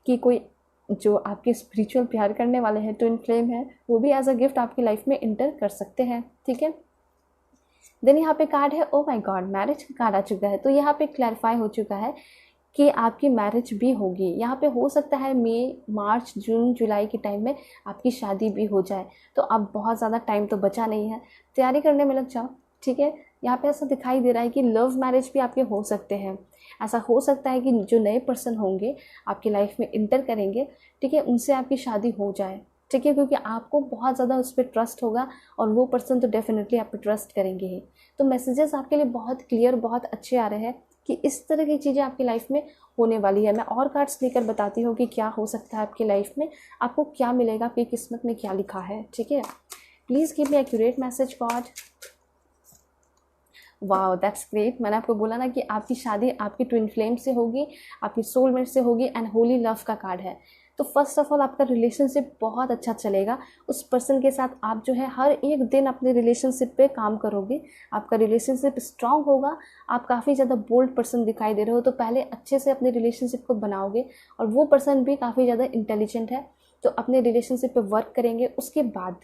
कि कोई जो आपके स्पिरिचुअल प्यार करने वाले हैं, ट्विन फ्लेम है, वो भी एज अ गिफ्ट आपकी लाइफ में इंटर कर सकते हैं, ठीक है। देन यहाँ पे कार्ड है, ओ माय गॉड, मैरिज का कार्ड आ चुका है। तो यहाँ पे क्लैरिफाई हो चुका है कि आपकी मैरिज भी होगी। यहाँ पे हो सकता है मई, मार्च, जून, जुलाई के टाइम में आपकी शादी भी हो जाए। तो अब बहुत ज़्यादा टाइम तो बचा नहीं है, तैयारी करने में लग जाओ, ठीक है। यहाँ पे ऐसा दिखाई दे रहा है कि लव मैरिज भी आपके हो सकते हैं। ऐसा हो सकता है कि जो नए पर्सन होंगे आपकी लाइफ में इंटर करेंगे, ठीक है, उनसे आपकी शादी हो जाए, ठीक है। क्योंकि आपको बहुत ज़्यादा उस पर ट्रस्ट होगा और वो पर्सन तो डेफिनेटली आप पर ट्रस्ट करेंगे ही। तो मैसेजेस आपके लिए बहुत क्लियर, बहुत अच्छे आ रहे हैं कि इस तरह की चीज़ें आपकी लाइफ में होने वाली है। मैं और कार्ड्स लेकर बताती हूँ कि क्या हो सकता है आपकी लाइफ में, आपको क्या मिलेगा, आपकी किस्मत में क्या लिखा है, ठीक है। Please give me accurate message God. Wow, that's great. मैंने आपको बोला ना कि आपकी शादी आपकी ट्विन फ्लेम से होगी, आपकी सोलमेट से होगी, एंड होली लव का कार्ड है। तो फर्स्ट ऑफ ऑल आपका रिलेशनशिप बहुत अच्छा चलेगा। उस पर्सन के साथ आप जो है हर एक दिन अपने रिलेशनशिप पे काम करोगे, आपका रिलेशनशिप स्ट्रांग होगा। आप काफ़ी ज़्यादा बोल्ड पर्सन दिखाई दे रहे हो, तो पहले अच्छे से अपने रिलेशनशिप को बनाओगे। और वो पर्सन भी काफ़ी ज़्यादा इंटेलिजेंट है, तो अपने रिलेशनशिप पे वर्क करेंगे। उसके बाद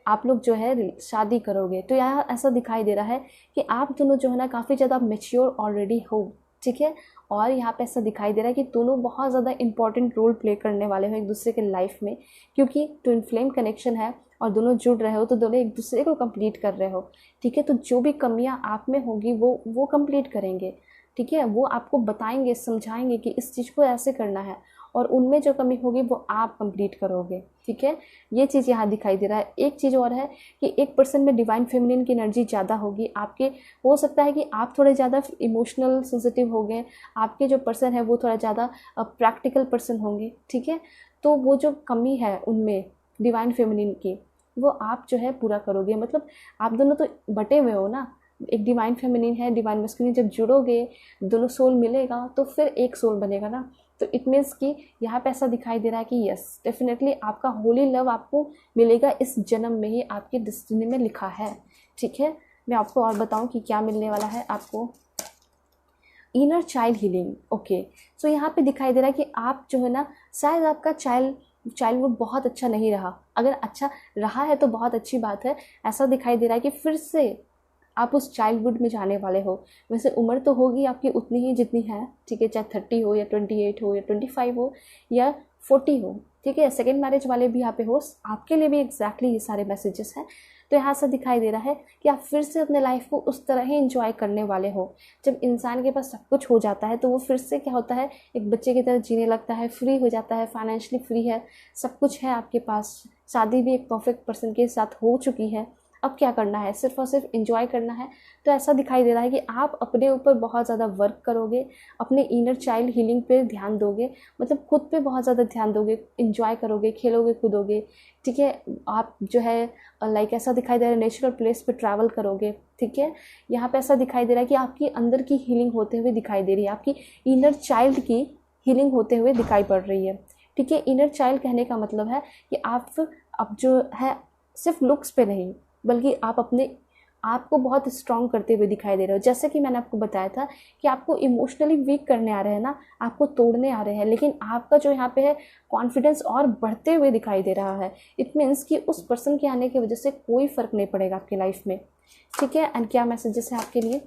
आप लोग जो है शादी करोगे। तो यहाँ ऐसा दिखाई दे रहा है कि आप दोनों जो है ना काफ़ी ज़्यादा मैच्योर ऑलरेडी हो, ठीक है। और यहाँ पे ऐसा दिखाई दे रहा है कि दोनों बहुत ज़्यादा इंपॉर्टेंट रोल प्ले करने वाले हो एक दूसरे के लाइफ में, क्योंकि ट्विन फ्लेम कनेक्शन है और दोनों जुड़ रहे हो, तो दोनों एक दूसरे को कंप्लीट कर रहे हो, ठीक है। तो जो भी कमियाँ आप में होगी वो कंप्लीट करेंगे, ठीक है। वो आपको बताएंगे, समझाएंगे कि इस चीज़ को ऐसे करना है, और उनमें जो कमी होगी वो आप कंप्लीट करोगे, ठीक है। ये चीज़ यहाँ दिखाई दे रहा है। एक चीज़ और है कि एक पर्सन में डिवाइन फेमिनिन की एनर्जी ज़्यादा होगी आपके। हो सकता है कि आप थोड़े ज़्यादा इमोशनल सेंसिटिव हो गए, आपके जो पर्सन है वो थोड़ा ज़्यादा प्रैक्टिकल पर्सन होंगे, ठीक है। तो वो जो कमी है उनमें डिवाइन फेमिनिन की, वो आप जो है पूरा करोगे। मतलब आप दोनों तो बटे हुए हो ना, एक डिवाइन फेमिनिन है, डिवाइन मैस्कुलिन, जब जुड़ोगे दोनों सोल मिलेगा तो फिर एक सोल बनेगा ना। तो इट मीन्स कि यहाँ पे ऐसा दिखाई दे रहा है कि यस, डेफिनेटली आपका होली लव आपको मिलेगा इस जन्म में ही, आपकी डेस्टिनी में लिखा है, ठीक है। मैं आपको और बताऊँ कि क्या मिलने वाला है आपको। Inner child healing, okay. So यहाँ पे दिखाई दे रहा है कि आप जो है ना, शायद आपका चाइल्डहुड बहुत अच्छा नहीं रहा। अगर अच्छा रहा है तो बहुत अच्छी बात है। ऐसा दिखाई दे रहा है कि फिर से आप उस चाइल्डहुड में जाने वाले हो। वैसे उम्र तो होगी आपकी उतनी ही जितनी है, ठीक है, चाहे 30 हो या 28 हो या 25 हो या 40 हो, ठीक है। सेकेंड मैरिज वाले भी यहाँ पे हो, आपके लिए भी एग्जैक्टली ये सारे मैसेजेस हैं। तो यहाँ से दिखाई दे रहा है कि आप फिर से अपने लाइफ को उस तरह ही इंजॉय करने वाले हो। जब इंसान के पास सब कुछ हो जाता है तो वो फिर से क्या होता है, एक बच्चे की तरह जीने लगता है, फ्री हो जाता है, फाइनेंशियली फ्री है, सब कुछ है आपके पास। शादी भी एक परफेक्ट पर्सन के साथ हो चुकी है। अब क्या करना है, सिर्फ और सिर्फ एंजॉय करना है। तो ऐसा दिखाई दे रहा है कि आप अपने ऊपर बहुत ज़्यादा वर्क करोगे, अपने इनर चाइल्ड हीलिंग पे ध्यान दोगे, मतलब खुद पे बहुत ज़्यादा ध्यान दोगे, एंजॉय करोगे, खेलोगे कूदोगे, ठीक है। आप जो है लाइक ऐसा दिखाई दे रहा है नेचुरल प्लेस पे ट्रैवल करोगे, ठीक है। यहाँ पे ऐसा दिखाई दे रहा है कि आपकी अंदर की हीलिंग होते हुए दिखाई दे रही है, आपकी इनर चाइल्ड की हीलिंग होते हुए दिखाई पड़ रही है, ठीक है। इनर चाइल्ड कहने का मतलब है कि आप अब जो है सिर्फ लुक्स पे नहीं, बल्कि आप अपने आप को बहुत स्ट्रॉन्ग करते हुए दिखाई दे रहे हो। जैसे कि मैंने आपको बताया था कि आपको इमोशनली वीक करने आ रहे हैं ना, आपको तोड़ने आ रहे हैं, लेकिन आपका जो यहाँ पे है कॉन्फिडेंस और बढ़ते हुए दिखाई दे रहा है। इट मीन्स कि उस पर्सन के आने की वजह से कोई फ़र्क नहीं पड़ेगा आपकी लाइफ में, ठीक है। एंड क्या मैसेजेस है आपके लिए,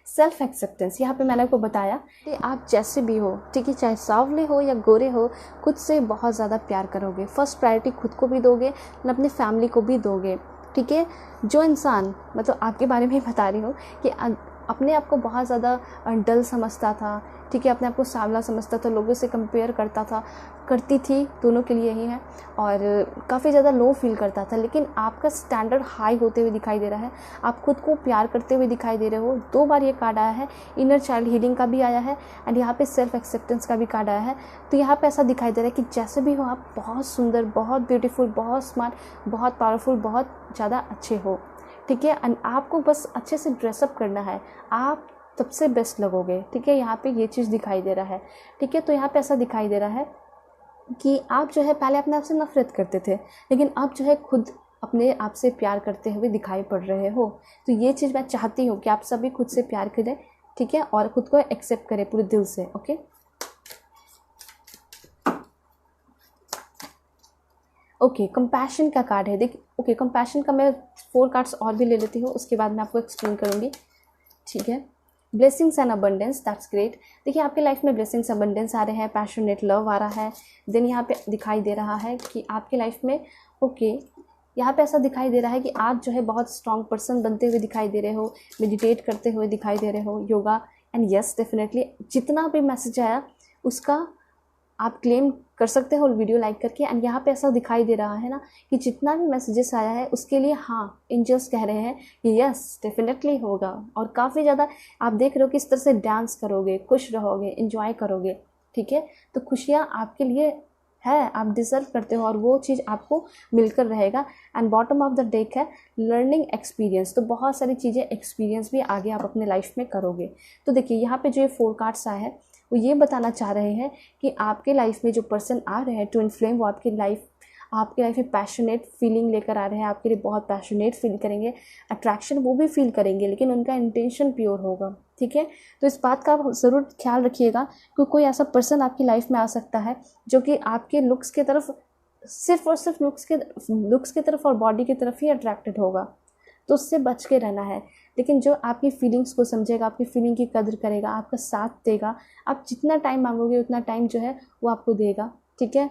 सेल्फ एक्सेप्टेंस। यहाँ पे मैंने आपको बताया कि आप जैसे भी हो, ठीक है, चाहे सांवले हो या गोरे हो, खुद से बहुत ज़्यादा प्यार करोगे। फर्स्ट प्रायोरिटी खुद को भी दोगे और अपनी फैमिली को भी दोगे, ठीक है। जो इंसान, मतलब आपके बारे में ही बता रही हूँ कि अपने आप को बहुत ज़्यादा डल समझता था, ठीक है, अपने आप को सांवला समझता था, लोगों से कंपेयर करता था, करती थी, दोनों के लिए ही है, और काफ़ी ज़्यादा लो फील करता था। लेकिन आपका स्टैंडर्ड हाई होते हुए दिखाई दे रहा है, आप खुद को प्यार करते हुए दिखाई दे रहे हो। 2 बार ये कार्ड आया है, इनर चाइल्ड हीलिंग का भी आया है एंड यहाँ पे सेल्फ एक्सेप्टेंस का भी कार्ड आया है। तो यहाँ पे ऐसा दिखाई दे रहा है कि जैसे भी हो आप बहुत सुंदर, बहुत ब्यूटीफुल, बहुत स्मार्ट, बहुत पावरफुल, बहुत ज़्यादा अच्छे हो, ठीक है। एंड आपको बस अच्छे से ड्रेसअप करना है, आप सबसे बेस्ट लगोगे, ठीक है। यहाँ पे ये चीज़ दिखाई दे रहा है, ठीक है। तो यहाँ पे ऐसा दिखाई दे रहा है कि आप जो है पहले अपने आप से नफरत करते थे, लेकिन अब जो है खुद अपने आप से प्यार करते हुए दिखाई पड़ रहे हो। तो ये चीज़ मैं चाहती हूँ कि आप सभी खुद से प्यार करें, ठीक है, और खुद को एक्सेप्ट करें पूरे दिल से। ओके, कंपैशन का कार्ड है। ओके, कंपैशन का मैं 4 कार्ड्स और भी ले लेती हूँ, उसके बाद मैं आपको एक्सप्लेन करूँगी, ठीक है। Blessings and abundance, that's great. देखिए आपके लाइफ में ब्लेसिंग्स अबंडेंस आ रहे हैं, पैशनेट लव आ रहा है। देन यहाँ पे दिखाई दे रहा है कि आपके लाइफ में यहाँ पे ऐसा दिखाई दे रहा है कि आप जो है बहुत स्ट्रॉन्ग पर्सन बनते हुए दिखाई दे रहे हो, मेडिटेट करते हुए दिखाई दे रहे हो, योगा। एंड यस डेफिनेटली जितना भी मैसेज आया उसका आप क्लेम कर सकते हो वीडियो लाइक करके। एंड यहाँ पे ऐसा दिखाई दे रहा है ना कि जितना भी मैसेजेस आया है उसके लिए हाँ, एंजल्स कह रहे हैं कि यस डेफिनेटली होगा। और काफ़ी ज़्यादा आप देख रहे हो कि इस तरह से डांस करोगे, खुश रहोगे, एंजॉय करोगे, ठीक है। तो खुशियाँ आपके लिए है, आप डिज़र्व करते हो और वो चीज़ आपको मिलकर रहेगा। And bottom of the deck है लर्निंग एक्सपीरियंस, तो बहुत सारी चीज़ें एक्सपीरियंस भी आगे आप अपने लाइफ में करोगे। तो देखिए यहाँ पे जो ये 4 कार्ड्स आए हैं वो ये बताना चाह रहे हैं कि आपके लाइफ में जो पर्सन आ रहे हैं ट्विन फ्लेम, वो आपकी लाइफ में पैशनेट फीलिंग लेकर आ रहे हैं, आपके लिए बहुत पैशनेट फील करेंगे, अट्रैक्शन वो भी फील करेंगे, लेकिन उनका इंटेंशन प्योर होगा, ठीक है। तो इस बात का आप ज़रूर ख्याल रखिएगा कि कोई ऐसा पर्सन आपकी लाइफ में आ सकता है जो कि आपके लुक्स के तरफ सिर्फ और सिर्फ लुक्स के तरफ और बॉडी की तरफ ही अट्रैक्टेड होगा, तो उससे बच के रहना है। लेकिन जो आपकी फीलिंग्स को समझेगा, आपकी फीलिंग की कदर करेगा, आपका साथ देगा, आप जितना टाइम मांगोगे उतना टाइम जो है वो आपको देगा, ठीक है,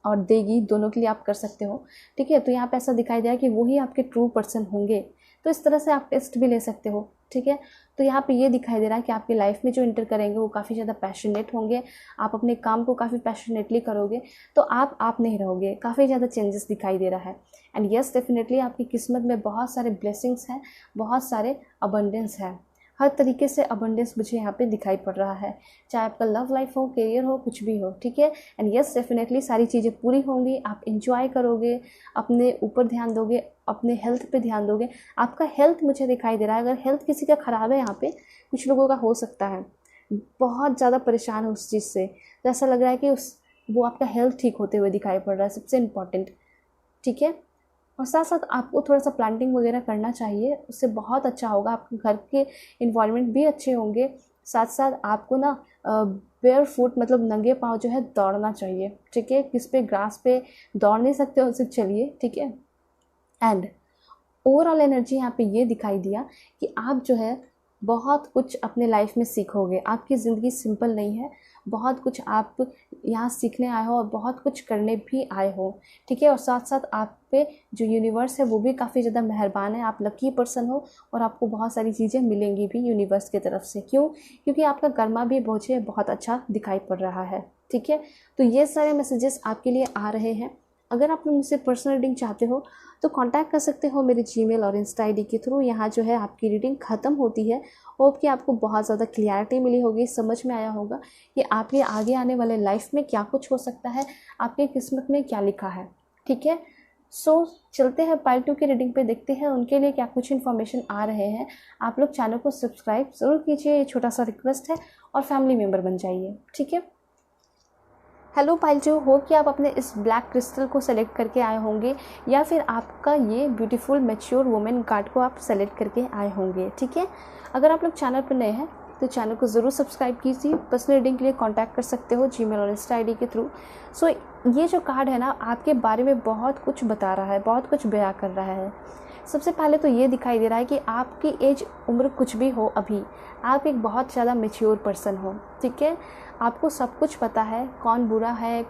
और देगी, दोनों के लिए आप कर सकते हो, ठीक है। तो यहाँ पे ऐसा दिखाई दिया कि वही आपके ट्रू पर्सन होंगे। तो इस तरह से आप टेस्ट भी ले सकते हो, ठीक है। तो यहाँ पे ये दिखाई दे रहा है कि आपकी लाइफ में जो इंटर करेंगे वो काफ़ी ज़्यादा पैशनेट होंगे, आप अपने काम को काफ़ी पैशनेटली करोगे, तो आप नहीं रहोगे, काफ़ी ज़्यादा चेंजेस दिखाई दे रहा है। एंड यस डेफिनेटली आपकी किस्मत में बहुत सारे ब्लेसिंग्स हैं, बहुत सारे अबंडेंस है, हर तरीके से अबंडेंस मुझे यहाँ पे दिखाई पड़ रहा है, चाहे आपका लव लाइफ हो, करियर हो, कुछ भी हो, ठीक है। एंड यस डेफिनेटली सारी चीज़ें पूरी होंगी, आप इंजॉय करोगे, अपने ऊपर ध्यान दोगे, अपने हेल्थ पे ध्यान दोगे। आपका हेल्थ मुझे दिखाई दे रहा है, अगर हेल्थ किसी का ख़राब है, यहाँ पे कुछ लोगों का हो सकता है बहुत ज़्यादा परेशान हो उस चीज़ से, तो ऐसा लग रहा है कि वो आपका हेल्थ ठीक होते हुए दिखाई पड़ रहा है, सबसे इम्पॉर्टेंट, ठीक है। और साथ साथ आपको थोड़ा सा प्लांटिंग वगैरह करना चाहिए, उससे बहुत अच्छा होगा, आपके घर के इन्वायरमेंट भी अच्छे होंगे। साथ साथ आपको ना बेयर फुट मतलब नंगे पाँव जो है दौड़ना चाहिए, ठीक है। किस पे, ग्रास पे दौड़ नहीं सकते हो, सिर्फ चलिए, ठीक है। एंड ओवरऑल एनर्जी यहाँ पे ये दिखाई दिया कि आप जो है बहुत कुछ अपने लाइफ में सीखोगे, आपकी ज़िंदगी सिंपल नहीं है, बहुत कुछ आप यहाँ सीखने आए हो और बहुत कुछ करने भी आए हो, ठीक है। और साथ साथ आप पे जो यूनिवर्स है वो भी काफ़ी ज़्यादा मेहरबान है, आप लकी पर्सन हो और आपको बहुत सारी चीज़ें मिलेंगी भी यूनिवर्स की तरफ से। क्यों? क्योंकि आपका कर्मा भी मुझे बहुत अच्छा दिखाई पड़ रहा है, ठीक है। तो ये सारे मैसेजेस आपके लिए आ रहे हैं। अगर आप मुझसे पर्सनल रीडिंग चाहते हो तो कांटेक्ट कर सकते हो मेरे जीमेल और इंस्टा आईडी के थ्रू। यहाँ जो है आपकी रीडिंग ख़त्म होती है। होप कि आपको बहुत ज़्यादा क्लियरिटी मिली होगी, समझ में आया होगा कि आपके आगे आने वाले लाइफ में क्या कुछ हो सकता है, आपकी किस्मत में क्या लिखा है, ठीक है। सो चलते हैं पार्ट 2 की रीडिंग पे, देखते हैं उनके लिए क्या कुछ इन्फॉर्मेशन आ रहे हैं। आप लोग चैनल को सब्सक्राइब ज़रूर कीजिए, ये छोटा सा रिक्वेस्ट है, और फैमिली मेम्बर बन जाइए, ठीक है। हेलो पाइलजो, हो कि आप अपने इस ब्लैक क्रिस्टल को सेलेक्ट करके आए होंगे या फिर आपका ये ब्यूटीफुल मैच्योर वुमेन कार्ड को आप सेलेक्ट करके आए होंगे, ठीक है। अगर आप लोग चैनल पर नए हैं तो चैनल को ज़रूर सब्सक्राइब कीजिए। पर्सनल रीडिंग के लिए कांटेक्ट कर सकते हो जीमेल और इंस्टा आईडी के थ्रू। सो ये जो कार्ड है ना आपके बारे में बहुत कुछ बता रहा है, बहुत कुछ बयां कर रहा है। सबसे पहले तो ये दिखाई दे रहा है कि आपकी एज उम्र कुछ भी हो, अभी आप एक बहुत ज़्यादा मैच्योर पर्सन हो, ठीक है। आपको सब कुछ पता है, कौन बुरा है,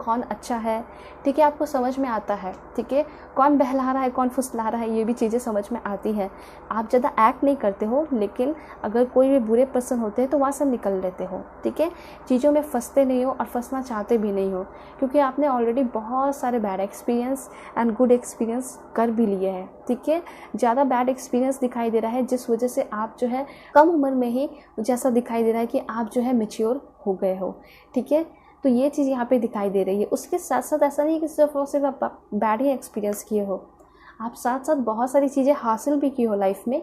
कौन अच्छा है, ठीक है, आपको समझ में आता है, ठीक है, कौन बहला रहा है कौन फुसला रहा है, ये भी चीज़ें समझ में आती हैं। आप ज़्यादा एक्ट नहीं करते हो, लेकिन अगर कोई भी बुरे पर्सन होते हैं तो वहाँ से निकल लेते हो, ठीक है, चीज़ों में फंसते नहीं हो और फंसना चाहते भी नहीं हो, क्योंकि आपने ऑलरेडी बहुत सारे bad experience and good experience कर भी लिए हैं, ठीक है। ज़्यादा बैड एक्सपीरियंस दिखाई दे रहा है, जिस वजह से आप जो है कम उम्र में ही जैसा दिखाई दे रहा है कि आप जो है मैच्योर हो गए हो, ठीक है। तो ये चीज़ यहाँ पे दिखाई दे रही है। उसके साथ साथ ऐसा नहीं कि सिर्फ और सिर्फ आप बैड ही एक्सपीरियंस किए हो, आप साथ साथ बहुत सारी चीज़ें हासिल भी की हो लाइफ में।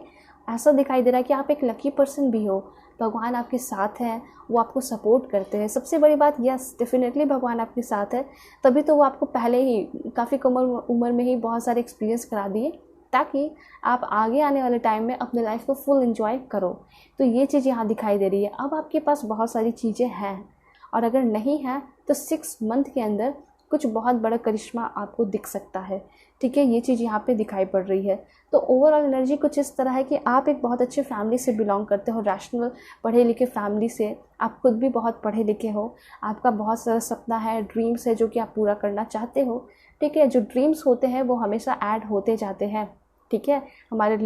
ऐसा दिखाई दे रहा है कि आप एक लकी पर्सन भी हो, भगवान आपके साथ हैं, वो आपको सपोर्ट करते हैं। सबसे बड़ी बात, यस डेफिनेटली भगवान आपके साथ है, तभी तो वो आपको पहले ही काफ़ी कम उम्र में ही बहुत सारे एक्सपीरियंस करा दिए, ताकि आप आगे आने वाले टाइम में अपने लाइफ को फुल एंजॉय करो। तो ये चीज़ यहाँ दिखाई दे रही है। अब आपके पास बहुत सारी चीज़ें हैं, और अगर नहीं है तो 6 मंथ के अंदर कुछ बहुत बड़ा करिश्मा आपको दिख सकता है, ठीक है। ये चीज़ यहाँ पे दिखाई पड़ रही है। तो ओवरऑल एनर्जी कुछ इस तरह है कि आप एक बहुत अच्छे फैमिली से बिलोंग करते हो, रैशनल पढ़े लिखे फैमिली से। आप खुद भी बहुत पढ़े लिखे हो, आपका बहुत सारा सपना है, ड्रीम्स है जो कि आप पूरा करना चाहते हो, ठीक है। जो ड्रीम्स होते हैं वो हमेशा ऐड होते जाते हैं, ठीक है। हमारे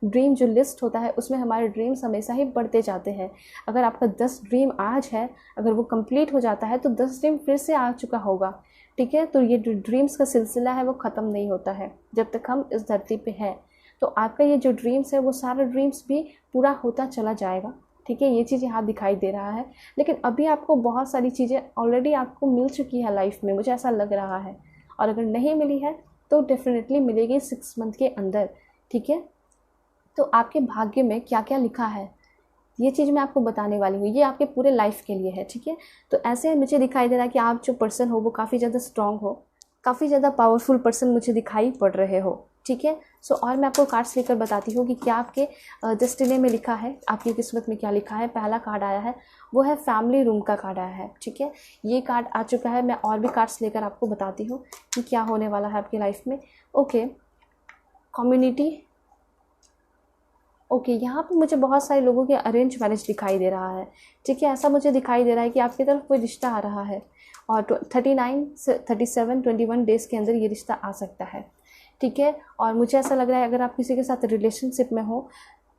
ड्रीम जो लिस्ट होता है उसमें हमारे ड्रीम्स हमेशा ही बढ़ते जाते हैं। अगर आपका 10 ड्रीम आज है, अगर वो कंप्लीट हो जाता है तो 10 ड्रीम फिर से आ चुका होगा, ठीक है। तो ये जो ड्रीम्स का सिलसिला है वो ख़त्म नहीं होता है जब तक हम इस धरती पे हैं। तो आपका ये जो ड्रीम्स है वो सारा ड्रीम्स भी पूरा होता चला जाएगा, ठीक है। ये चीज़ यहाँ दिखाई दे रहा है। लेकिन अभी आपको बहुत सारी चीज़ें ऑलरेडी आपको मिल चुकी है लाइफ में, मुझे ऐसा लग रहा है। और अगर नहीं मिली है तो डेफिनेटली मिलेगी 6 मंथ के अंदर, ठीक है। तो आपके भाग्य में क्या क्या लिखा है ये चीज़ मैं आपको बताने वाली हूँ, ये आपके पूरे लाइफ के लिए है, ठीक है। तो ऐसे मुझे दिखाई दे रहा है कि आप जो पर्सन हो वो काफ़ी ज़्यादा स्ट्रॉन्ग हो, काफ़ी ज़्यादा पावरफुल पर्सन मुझे दिखाई पड़ रहे हो, ठीक है। सो और मैं आपको कार्ड्स लेकर बताती हूँ कि क्या आपके डेस्टिनी में लिखा है, आपकी किस्मत में क्या लिखा है। पहला कार्ड आया है वो है फैमिली रूम का कार्ड आया है, ठीक है। ये कार्ड आ चुका है। मैं और भी कार्ड्स लेकर आपको बताती हूँ कि क्या होने वाला है आपकी लाइफ में। Okay, community. ओके, यहाँ पे मुझे बहुत सारे लोगों के अरेंज मैरिज दिखाई दे रहा है, ठीक है। ऐसा मुझे दिखाई दे रहा है कि आपकी तरफ कोई रिश्ता आ रहा है, और 39 से 37 21 डेज़ के अंदर ये रिश्ता आ सकता है, ठीक है। और मुझे ऐसा लग रहा है अगर आप किसी के साथ रिलेशनशिप में हो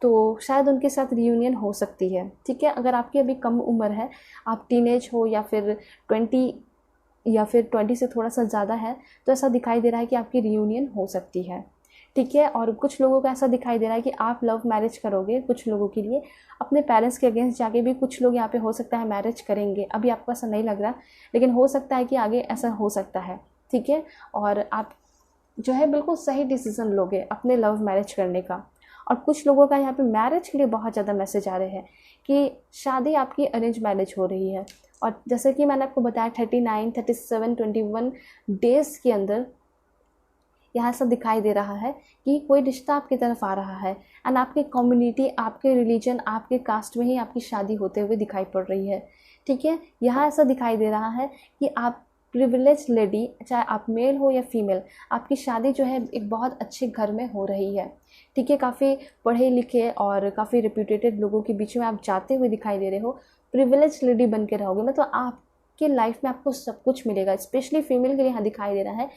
तो शायद उनके साथ रियूनियन हो सकती है, ठीक है। अगर आपकी अभी कम उम्र है, आप टीनेज हो या फिर 20 या फिर 20 से थोड़ा सा ज़्यादा है, तो ऐसा दिखाई दे रहा है कि आपकी रियूनियन हो सकती है, ठीक है। और कुछ लोगों का ऐसा दिखाई दे रहा है कि आप लव मैरिज करोगे। कुछ लोगों के लिए अपने पेरेंट्स के अगेंस्ट जाके भी कुछ लोग यहाँ पे हो सकता है मैरिज करेंगे। अभी आपको ऐसा नहीं लग रहा, लेकिन हो सकता है कि आगे ऐसा हो सकता है, ठीक है। और आप जो है बिल्कुल सही डिसीज़न लोगे अपने लव मैरिज करने का। और कुछ लोगों का यहाँ पे मैरिज के लिए बहुत ज़्यादा मैसेज आ रहे हैं कि शादी आपकी अरेंज मैरिज हो रही है। और जैसे कि मैंने आपको बताया 39 37 21 डेज़ के अंदर यहाँ ऐसा दिखाई दे रहा है कि कोई रिश्ता आपकी तरफ आ रहा है, एंड आपके कम्युनिटी, आपके रिलीजन, आपके कास्ट में ही आपकी शादी होते हुए दिखाई पड़ रही है, ठीक है। यहाँ ऐसा दिखाई दे रहा है कि आप प्रिविलेज लेडी, चाहे आप मेल हो या फीमेल, आपकी शादी जो है एक बहुत अच्छे घर में हो रही है, ठीक है। काफ़ी पढ़े लिखे और काफ़ी रेप्यूटेटेड लोगों के बीच में आप जाते हुए दिखाई दे रहे हो। प्रिविलेज लेडी बन के रहोगे, मतलब आपके लाइफ में आपको सब कुछ मिलेगा। स्पेशली फीमेल के लिए यहाँ दिखाई दे रहा है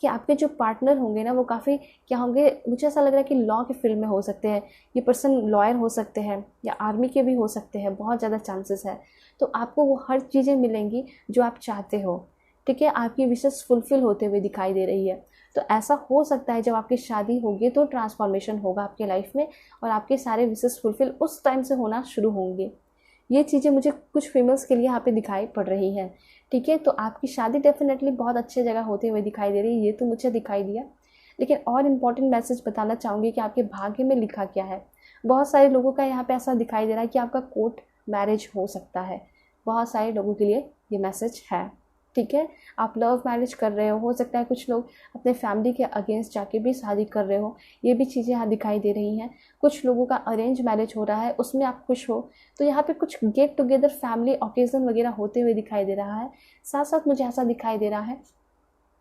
कि आपके जो पार्टनर होंगे ना वो काफ़ी क्या होंगे, मुझे ऐसा लग रहा है कि लॉ के फील्ड में हो सकते हैं। ये पर्सन लॉयर हो सकते हैं या आर्मी के भी हो सकते हैं, बहुत ज़्यादा चांसेस है। तो आपको वो हर चीज़ें मिलेंगी जो आप चाहते हो, ठीक है। आपकी विशेष फुलफ़िल होते हुए दिखाई दे रही है। तो ऐसा हो सकता है जब आपकी शादी होगी तो ट्रांसफॉर्मेशन होगा आपके लाइफ में, और आपके सारे विशेष फुलफ़िल उस टाइम से होना शुरू होंगे। ये चीज़ें मुझे कुछ फीमेल्स के लिए यहाँ पे दिखाई पड़ रही हैं, ठीक है। तो आपकी शादी डेफिनेटली बहुत अच्छे जगह होते हुए दिखाई दे रही है, ये तो मुझे दिखाई दिया। लेकिन और इम्पॉर्टेंट मैसेज बताना चाहूँगी कि आपके भाग्य में लिखा क्या है। बहुत सारे लोगों का यहाँ पे ऐसा दिखाई दे रहा है कि आपका कोर्ट मैरिज हो सकता है। बहुत सारे लोगों के लिए ये मैसेज है, ठीक है। आप लव मैरिज कर रहे हो सकता है कुछ लोग अपने फैमिली के अगेंस्ट जाके भी शादी कर रहे हो, ये भी चीज़ें यहाँ दिखाई दे रही हैं। कुछ लोगों का अरेंज मैरिज हो रहा है, उसमें आप खुश हो, तो यहाँ पे कुछ गेट टुगेदर फैमिली ओकेज़न वगैरह होते हुए दिखाई दे रहा है। साथ साथ मुझे ऐसा दिखाई दे रहा है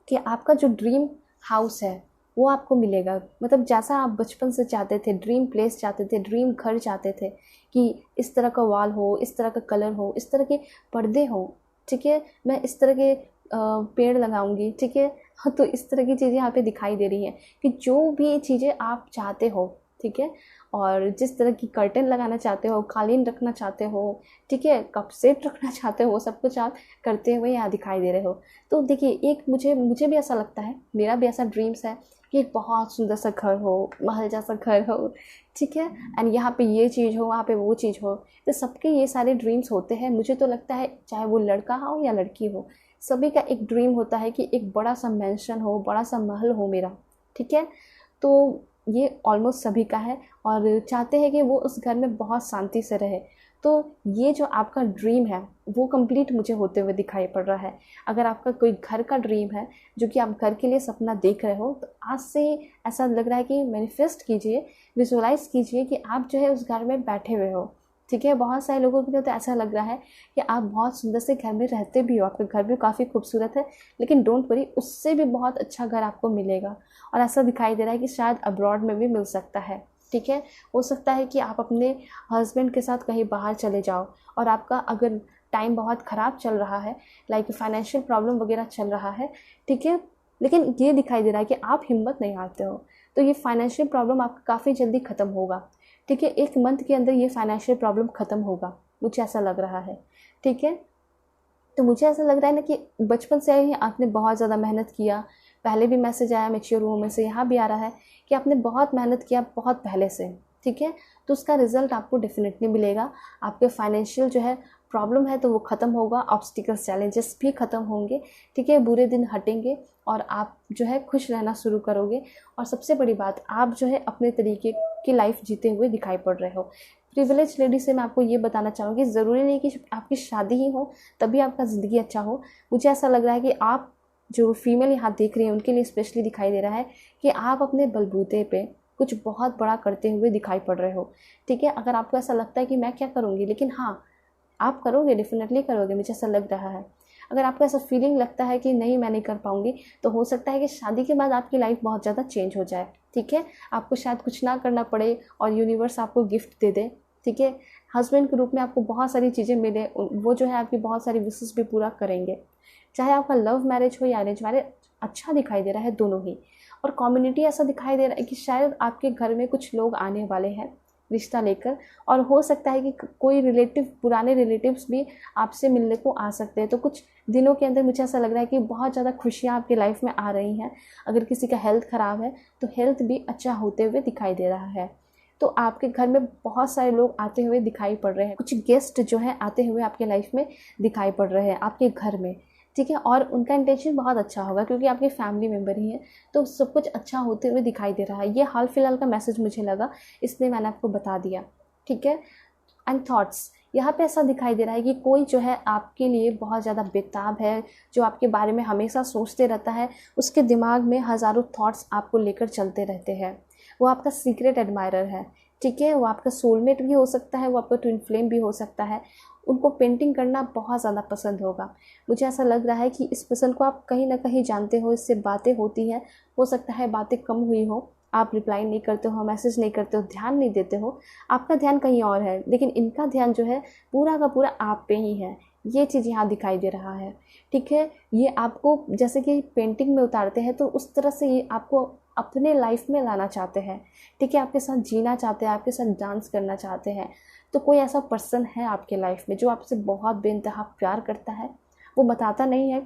कि आपका जो ड्रीम हाउस है वो आपको मिलेगा। मतलब जैसा आप बचपन से चाहते थे, ड्रीम प्लेस चाहते थे, ड्रीम घर चाहते थे कि इस तरह का वॉल हो, इस तरह का कलर हो, इस तरह के पर्दे हो, ठीक है, मैं इस तरह के पेड़ लगाऊंगी, ठीक है। तो इस तरह की चीज़ें यहाँ पे दिखाई दे रही हैं कि जो भी चीज़ें आप चाहते हो, ठीक है, और जिस तरह की कर्टेन लगाना चाहते हो, कालीन रखना चाहते हो, ठीक है, कप सेट रखना चाहते हो, वो सब कुछ आप करते हुए यहाँ दिखाई दे रहे हो। तो देखिए, एक मुझे भी ऐसा लगता है, मेरा भी ऐसा ड्रीम्स है कि एक बहुत सुंदर सा घर हो, महल जैसा घर हो, ठीक है, एंड यहाँ पे ये चीज़ हो, वहाँ पे वो चीज़ हो। तो सबके ये सारे ड्रीम्स होते हैं। मुझे तो लगता है चाहे वो लड़का हो या लड़की हो, सभी का एक ड्रीम होता है कि एक बड़ा सा मैंशन हो, बड़ा सा महल हो मेरा, ठीक है। तो ये ऑलमोस्ट सभी का है और चाहते हैं कि वो उस घर में बहुत शांति से रहे। तो ये जो आपका ड्रीम है वो कंप्लीट मुझे होते हुए दिखाई पड़ रहा है। अगर आपका कोई घर का ड्रीम है जो कि आप घर के लिए सपना देख रहे हो, तो आज से ऐसा लग रहा है कि मैनिफेस्ट कीजिए, विजुअलाइज कीजिए कि आप जो है उस घर में बैठे हुए हो, ठीक है। बहुत सारे लोगों के लिए तो ऐसा लग रहा है कि आप बहुत सुंदर से घर में रहते भी हो, आपका घर भी काफ़ी खूबसूरत है, लेकिन डोंट वरी, उससे भी बहुत अच्छा घर आपको मिलेगा। और ऐसा दिखाई दे रहा है कि शायद अब्रॉड में भी मिल सकता है, ठीक है। हो सकता है कि आप अपने हस्बैंड के साथ कहीं बाहर चले जाओ और आपका अगर टाइम बहुत ख़राब चल रहा है, लाइक फाइनेंशियल प्रॉब्लम वगैरह चल रहा है, ठीक है, लेकिन ये दिखाई दे रहा है कि आप हिम्मत नहीं हारते हो, तो ये फाइनेंशियल प्रॉब्लम आपका काफ़ी जल्दी ख़त्म होगा, ठीक है। 1 मंथ के अंदर ये फाइनेंशियल प्रॉब्लम ख़त्म होगा, मुझे ऐसा लग रहा है, ठीक है। तो मुझे ऐसा लग रहा है ना कि बचपन से ही आपने बहुत ज़्यादा मेहनत किया। पहले भी मैसेज आया मैच्योर वूमन से, यहाँ भी आ रहा है कि आपने बहुत मेहनत किया बहुत पहले से, ठीक है। तो उसका रिज़ल्ट आपको डेफिनेटली मिलेगा। आपके फाइनेंशियल जो है प्रॉब्लम है तो वो ख़त्म होगा, ऑब्स्टिकल्स चैलेंजेस भी ख़त्म होंगे, ठीक है, बुरे दिन हटेंगे और आप जो है खुश रहना शुरू करोगे। और सबसे बड़ी बात, आप जो है अपने तरीके की लाइफ जीते हुए दिखाई पड़ रहे हो। प्रिविलेज लेडी से मैं आपको ये बताना चाहूँगी, ज़रूरी नहीं कि आपकी शादी ही हो तभी आपका ज़िंदगी अच्छा हो। मुझे ऐसा लग रहा है कि आप जो फीमेल यहाँ देख रही हैं उनके लिए स्पेशली दिखाई दे रहा है कि आप अपने बलबूते पे कुछ बहुत बड़ा करते हुए दिखाई पड़ रहे हो, ठीक है। अगर आपको ऐसा लगता है कि मैं क्या करूँगी, लेकिन हाँ, आप करोगे, डेफिनेटली करोगे, मुझे ऐसा लग रहा है। अगर आपको ऐसा फीलिंग लगता है कि नहीं मैं नहीं कर पाऊँगी, तो हो सकता है कि शादी के बाद आपकी लाइफ बहुत ज़्यादा चेंज हो जाए, ठीक है। आपको शायद कुछ ना करना पड़े और यूनिवर्स आपको गिफ्ट दे दे, ठीक है। हस्बैंड के रूप में आपको बहुत सारी चीज़ें मिले, वो जो है आपकी बहुत सारी विशेस भी पूरा करेंगे। चाहे आपका लव मैरिज हो या अरेंज मैरिज, अच्छा दिखाई दे रहा है दोनों ही। और कम्युनिटी ऐसा दिखाई दे रहा है कि शायद आपके घर में कुछ लोग आने वाले हैं रिश्ता लेकर, और हो सकता है कि कोई रिलेटिव, पुराने रिलेटिव्स भी आपसे मिलने को आ सकते हैं। तो कुछ दिनों के अंदर मुझे ऐसा लग रहा है कि बहुत ज़्यादा खुशियाँ आपकी लाइफ में आ रही हैं। अगर किसी का हेल्थ ख़राब है तो हेल्थ भी अच्छा होते हुए दिखाई दे रहा है। तो आपके घर में बहुत सारे लोग आते हुए दिखाई पड़ रहे हैं, कुछ गेस्ट जो हैं आते हुए आपके लाइफ में दिखाई पड़ रहे हैं आपके घर में, ठीक है। और उनका इंटेंशन बहुत अच्छा होगा क्योंकि आपके फैमिली मेम्बर ही हैं, तो सब कुछ अच्छा होते हुए दिखाई दे रहा है। ये हाल फिलहाल का मैसेज मुझे लगा, इसलिए मैंने आपको बता दिया, ठीक है। एंड थॉट्स, यहाँ पे ऐसा दिखाई दे रहा है कि कोई जो है आपके लिए बहुत ज़्यादा बेताब है, जो आपके बारे में हमेशा सोचते रहता है, उसके दिमाग में हज़ारों थॉट्स आपको लेकर चलते रहते हैं। वो आपका सीक्रेट एडमायरर है, ठीक है। वो आपका सोलमेट भी हो सकता है, वो आपका ट्विन फ्लेम भी हो सकता है। उनको पेंटिंग करना बहुत ज़्यादा पसंद होगा। मुझे ऐसा लग रहा है कि इस पर्सन को आप कहीं ना कहीं जानते हो, इससे बातें होती हैं, हो सकता है बातें कम हुई हो, आप रिप्लाई नहीं करते हो, मैसेज नहीं करते हो, ध्यान नहीं देते हो, आपका ध्यान कहीं और है, लेकिन इनका ध्यान जो है पूरा का पूरा आप पे ही है। ये चीज़ यहाँ दिखाई दे रहा है, ठीक है। ये आपको जैसे कि पेंटिंग में उतारते हैं, तो उस तरह से ये आपको अपने लाइफ में लाना चाहते हैं, ठीक है। आपके साथ जीना चाहते हैं, आपके साथ डांस करना चाहते हैं। तो कोई ऐसा पर्सन है आपके लाइफ में जो आपसे बहुत बेइंतहा प्यार करता है, वो बताता नहीं है,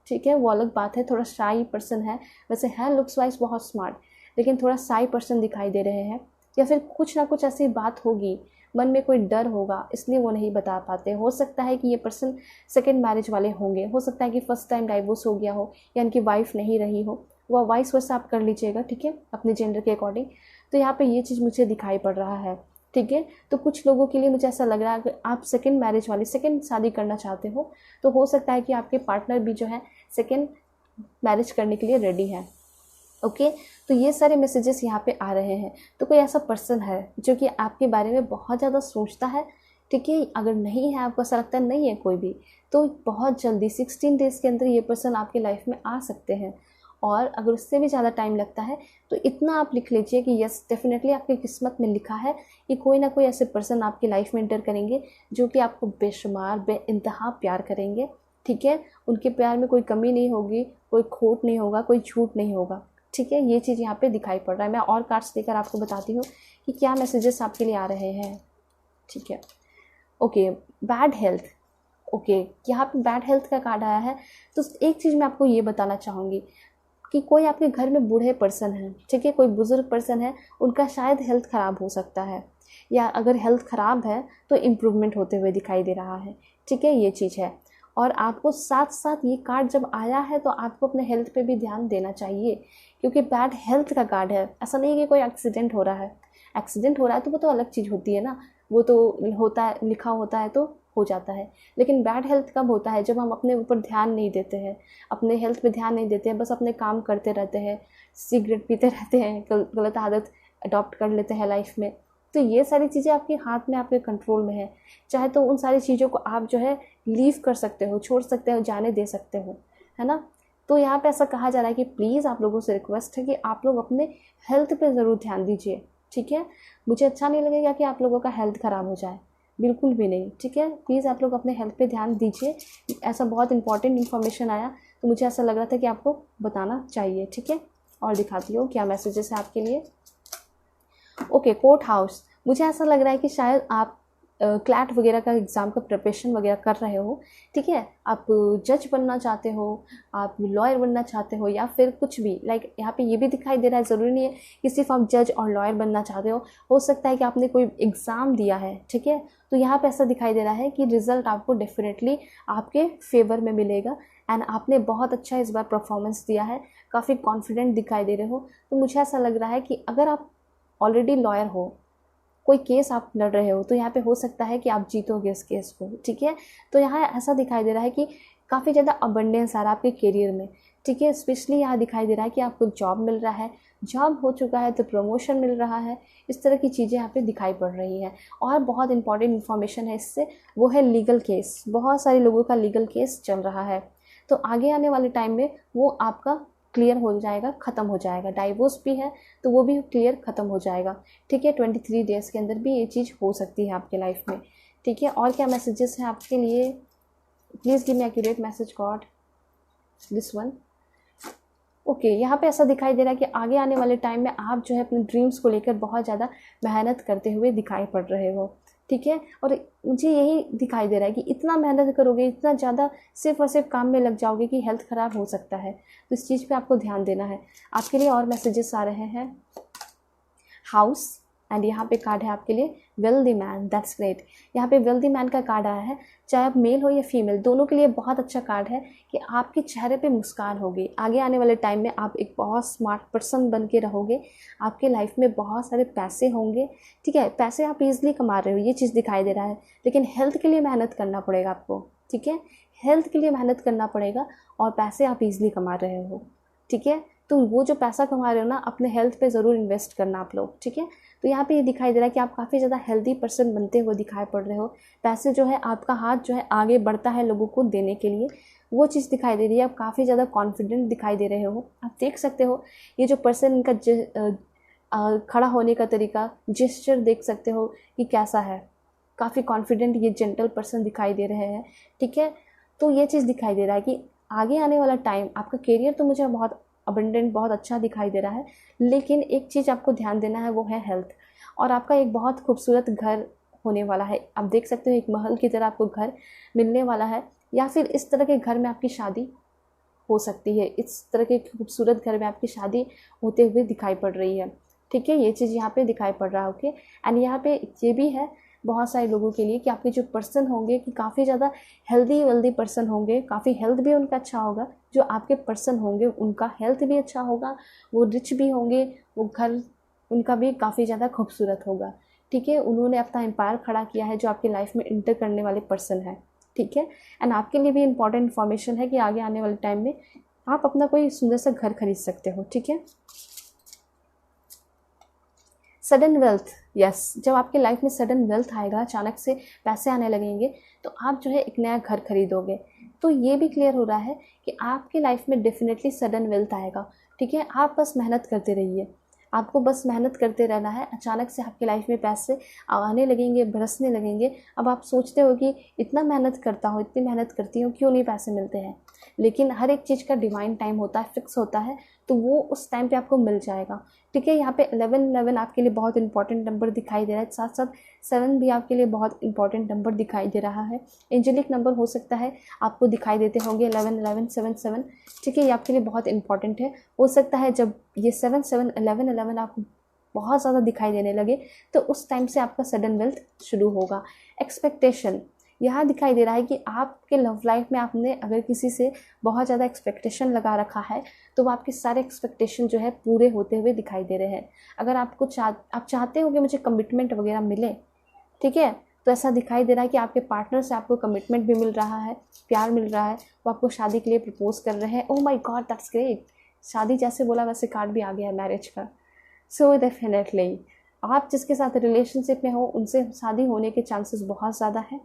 ठीक है, वो अलग बात है, थोड़ा शाई पर्सन है। वैसे है लुक्स वाइज बहुत स्मार्ट, लेकिन थोड़ा शाई पर्सन दिखाई दे रहे हैं, या फिर कुछ ना कुछ ऐसी बात होगी, मन में कोई डर होगा, इसलिए वो नहीं बता पाते। हो सकता है कि ये पर्सन सेकंड मैरिज वाले होंगे, हो सकता है कि फर्स्ट टाइम डाइवोर्स हो गया हो या इनकी वाइफ नहीं रही हो, वो वाइस वर्सा आप कर लीजिएगा, ठीक है, अपने जेंडर के अकॉर्डिंग। तो यहाँ पे ये चीज़ मुझे दिखाई पड़ रहा है, ठीक है। तो कुछ लोगों के लिए मुझे ऐसा लग रहा है कि आप सेकंड मैरिज वाले, सेकंड शादी करना चाहते हो, तो हो सकता है कि आपके पार्टनर भी जो है सेकंड मैरिज करने के लिए रेडी है, ओके। तो ये सारे मैसेजेस यहाँ पे आ रहे हैं। तो कोई ऐसा पर्सन है जो कि आपके बारे में बहुत ज़्यादा सोचता है, ठीक है। अगर नहीं है, आपको ऐसा लगता है नहीं है कोई भी, तो बहुत जल्दी 16 डेज़ के अंदर ये पर्सन आपकी लाइफ में आ सकते हैं। और अगर उससे भी ज़्यादा टाइम लगता है तो इतना आप लिख लीजिए कि यस, डेफिनेटली आपकी किस्मत में लिखा है कि कोई ना कोई ऐसे पर्सन आपकी लाइफ में एंटर करेंगे जो कि आपको बेशुमार बेइंतहा प्यार करेंगे, ठीक है, उनके प्यार में कोई कमी नहीं होगी, कोई खोट नहीं होगा, कोई झूठ नहीं होगा। ठीक है, ये चीज़ यहाँ पे दिखाई पड़ रहा है। मैं और कार्ड्स लेकर आपको बताती हूँ कि क्या मैसेजेस आपके लिए आ रहे हैं। ठीक है, ओके, बैड हेल्थ। ओके, यहाँ पे बैड हेल्थ का कार्ड आया है। तो एक चीज़ मैं आपको ये बताना चाहूँगी कि कोई आपके घर में बूढ़े पर्सन है, ठीक है, कोई बुज़ुर्ग पर्सन है, उनका शायद हेल्थ ख़राब हो सकता है, या अगर हेल्थ ख़राब है तो इम्प्रूवमेंट होते हुए दिखाई दे रहा है। ठीक है, ये चीज़ है। और आपको साथ साथ ये कार्ड जब आया है तो आपको अपने हेल्थ पे भी ध्यान देना चाहिए, क्योंकि बैड हेल्थ का कार्ड है। ऐसा नहीं है कि कोई एक्सीडेंट हो रहा है। एक्सीडेंट हो रहा है तो वो तो अलग चीज़ होती है ना, वो तो होता है, लिखा होता है तो हो जाता है। लेकिन बैड हेल्थ कब होता है? जब हम अपने ऊपर ध्यान नहीं देते हैं, अपने हेल्थ पे ध्यान नहीं देते हैं, बस अपने काम करते रहते हैं, सिगरेट पीते रहते हैं, गलत आदत अडॉप्ट कर लेते हैं लाइफ में। तो ये सारी चीज़ें आपके हाथ में, आपके कंट्रोल में है। चाहे तो उन सारी चीज़ों को आप जो है लीव कर सकते हो, छोड़ सकते हो, जाने दे सकते हो, है ना। तो यहाँ पे ऐसा कहा जा रहा है कि प्लीज़ आप लोगों से रिक्वेस्ट है कि आप लोग अपने हेल्थ पे ज़रूर ध्यान दीजिए। ठीक है, मुझे अच्छा नहीं लगेगा कि आप लोगों का हेल्थ ख़राब हो जाए, बिल्कुल भी नहीं। ठीक है, प्लीज़ आप लोग अपने हेल्थ पे ध्यान दीजिए। ऐसा बहुत इंपॉर्टेंट इन्फॉर्मेशन आया तो मुझे ऐसा लग रहा था कि आपको बताना चाहिए। ठीक है, और दिखाती हूँ क्या मैसेजेस है आपके लिए। Okay, court house. मुझे ऐसा लग रहा है कि शायद आप क्लैट वगैरह का एग्ज़ाम का प्रिपरेशन वगैरह कर रहे हो। ठीक है, आप जज बनना चाहते हो, आप लॉयर बनना चाहते हो, या फिर कुछ भी, लाइक यहाँ पे ये भी दिखाई दे रहा है, ज़रूरी नहीं है कि सिर्फ आप जज और लॉयर बनना चाहते हो सकता है कि आपने कोई एग्ज़ाम दिया है। ठीक है, तो यहाँ पे ऐसा दिखाई दे रहा है कि रिज़ल्ट आपको डेफिनेटली आपके फेवर में मिलेगा, एंड आपने बहुत अच्छा इस बार परफॉर्मेंस दिया है, काफ़ी कॉन्फिडेंट दिखाई दे रहे हो। तो मुझे ऐसा लग रहा है कि अगर आप ऑलरेडी लॉयर हो, कोई केस आप लड़ रहे हो, तो यहाँ पे हो सकता है कि आप जीतोगे इस केस को। ठीक है, तो यहाँ ऐसा दिखाई दे रहा है कि काफ़ी ज़्यादा अबंडेंस आ रहा है आपके करियर में। ठीक है, स्पेशली यहाँ दिखाई दे रहा है कि आपको जॉब मिल रहा है, जॉब हो चुका है तो प्रमोशन मिल रहा है, इस तरह की चीज़ें यहाँ पे दिखाई पड़ रही हैं। और बहुत इंपॉर्टेंट इन्फॉर्मेशन है इससे, वो है लीगल केस। बहुत सारे लोगों का लीगल केस चल रहा है, तो आगे आने वाले टाइम में वो आपका क्लियर हो जाएगा, ख़त्म हो जाएगा। डाइवोर्स भी है तो वो भी क्लियर ख़त्म हो जाएगा। ठीक है, 23 डेज़ के अंदर भी ये चीज़ हो सकती है आपके लाइफ में। ठीक है, और क्या मैसेजेस हैं आपके लिए? Please give me accurate message God, this one. Okay, यहाँ पे ऐसा दिखाई दे रहा है कि आगे आने वाले टाइम में आप जो है अपने ड्रीम्स को लेकर बहुत ज़्यादा मेहनत करते हुए दिखाई पड़ रहे हो। ठीक है, और मुझे यही दिखाई दे रहा है कि इतना मेहनत करोगे, इतना ज़्यादा सिर्फ और सिर्फ काम में लग जाओगे कि हेल्थ ख़राब हो सकता है। तो इस चीज़ पे आपको ध्यान देना है। आपके लिए और मैसेजेस आ रहे हैं। हाउस, एंड यहाँ पे कार्ड है आपके लिए वेल्दी मैन। That's great. यहाँ पे वेल्दी मैन का कार्ड आया है। चाहे आप मेल हो या फीमेल, दोनों के लिए बहुत अच्छा कार्ड है कि आपके चेहरे पे मुस्कान होगी। आगे आने वाले टाइम में आप एक बहुत स्मार्ट पर्सन बन के रहोगे, आपके लाइफ में बहुत सारे पैसे होंगे। ठीक है, पैसे आप ईजिली कमा रहे हो, ये चीज़ दिखाई दे रहा है, लेकिन हेल्थ के लिए मेहनत करना पड़ेगा आपको। ठीक है, हेल्थ के लिए मेहनत करना पड़ेगा, और पैसे आप ईजिली कमा रहे हो। ठीक है, तो वो जो पैसा कमा रहे हो ना, अपने हेल्थ पे ज़रूर इन्वेस्ट करना आप लोग। ठीक है, तो यहाँ पे ये दिखाई दे रहा है कि आप काफ़ी ज़्यादा हेल्दी पर्सन बनते हुए दिखाई पड़ रहे हो। पैसे जो है, आपका हाथ जो है आगे बढ़ता है लोगों को देने के लिए, वो चीज़ दिखाई दे रही है। आप काफ़ी ज़्यादा कॉन्फिडेंट दिखाई दे रहे हो। आप देख सकते हो ये जो पर्सन, इनका खड़ा होने का तरीका, जेस्चर देख सकते हो कि कैसा है। काफ़ी कॉन्फिडेंट ये जेंटल पर्सन दिखाई दे रहे हैं। ठीक है, तो ये चीज़ दिखाई दे रहा है कि आगे आने वाला टाइम, आपका करियर तो मुझे बहुत अबंडेंट, बहुत अच्छा दिखाई दे रहा है, लेकिन एक चीज़ आपको ध्यान देना है, वो है हेल्थ। और आपका एक बहुत खूबसूरत घर होने वाला है। आप देख सकते हो एक महल की तरह आपको घर मिलने वाला है, या फिर इस तरह के घर में आपकी शादी हो सकती है। इस तरह के खूबसूरत घर में आपकी शादी होते हुए दिखाई पड़ रही है। ठीक है, ये चीज़ यहाँ पे दिखाई पड़ रहा है। ओके, एंड यहाँ पे ये भी है बहुत सारे लोगों के लिए कि आपके जो पर्सन होंगे कि काफ़ी ज़्यादा हेल्दी वेल्दी पर्सन होंगे, काफ़ी हेल्थ भी उनका अच्छा होगा। जो आपके पर्सन होंगे उनका हेल्थ भी अच्छा होगा, वो रिच भी होंगे, वो घर उनका भी काफ़ी ज़्यादा खूबसूरत होगा। ठीक है, उन्होंने अपना एम्पायर खड़ा किया है जो आपकी लाइफ में इंटर करने वाले पर्सन है। ठीक है, एंड आपके लिए भी इंपॉर्टेंट इन्फॉर्मेशन है कि आगे आने वाले टाइम में आप अपना कोई सुंदर सा घर खरीद सकते हो। ठीक है, सडन वेल्थ, यस, जब आपके लाइफ में सडन वेल्थ आएगा, अचानक से पैसे आने लगेंगे, तो आप जो है एक नया घर खरीदोगे। तो ये भी क्लियर हो रहा है कि आपके लाइफ में डेफिनेटली सडन वेल्थ आएगा। ठीक है, आप बस मेहनत करते रहिए। आपको बस मेहनत करते रहना है। अचानक से आपकी लाइफ में पैसे आने लगेंगे, बरसने लगेंगे। अब आप सोचते हो कि इतना मेहनत करता हूँ, इतनी मेहनत करती हूँ, क्यों नहीं पैसे मिलते हैं। लेकिन हर एक चीज़ का डिवाइन टाइम होता है, फिक्स होता है, तो वो उस टाइम पे आपको मिल जाएगा। ठीक है, यहाँ पे 11 आपके लिए बहुत इंपॉर्टेंट नंबर दिखाई दे रहा है, साथ साथ 7 भी आपके लिए बहुत इंपॉर्टेंट नंबर दिखाई दे रहा है। एंजेलिक नंबर हो सकता है आपको दिखाई देते होंगे 11 11 7 7। ठीक है, ये आपके लिए बहुत इंपॉर्टेंट है। हो सकता है जब ये 7 7 11 11 आपको बहुत ज़्यादा दिखाई देने लगे तो उस टाइम से आपका सडन वेल्थ शुरू होगा। एक्सपेक्टेशन यहाँ दिखाई दे रहा है कि आपके लव लाइफ में आपने अगर किसी से बहुत ज़्यादा एक्सपेक्टेशन लगा रखा है तो वो आपके सारे एक्सपेक्टेशन जो है पूरे होते हुए दिखाई दे रहे हैं। अगर आप चाहते हो कि मुझे कमिटमेंट वगैरह मिले, ठीक है, तो ऐसा दिखाई दे रहा है कि आपके पार्टनर से आपको कमिटमेंट भी मिल रहा है, प्यार मिल रहा है, वो आपको शादी के लिए प्रपोज कर रहे हैं। Oh my God, that's great. शादी जैसे बोला वैसे कार्ड भी आ गया है मैरिज का। सो डेफिनेटली आप जिसके साथ रिलेशनशिप में हो उनसे शादी होने के चांसेस बहुत ज़्यादा हैं।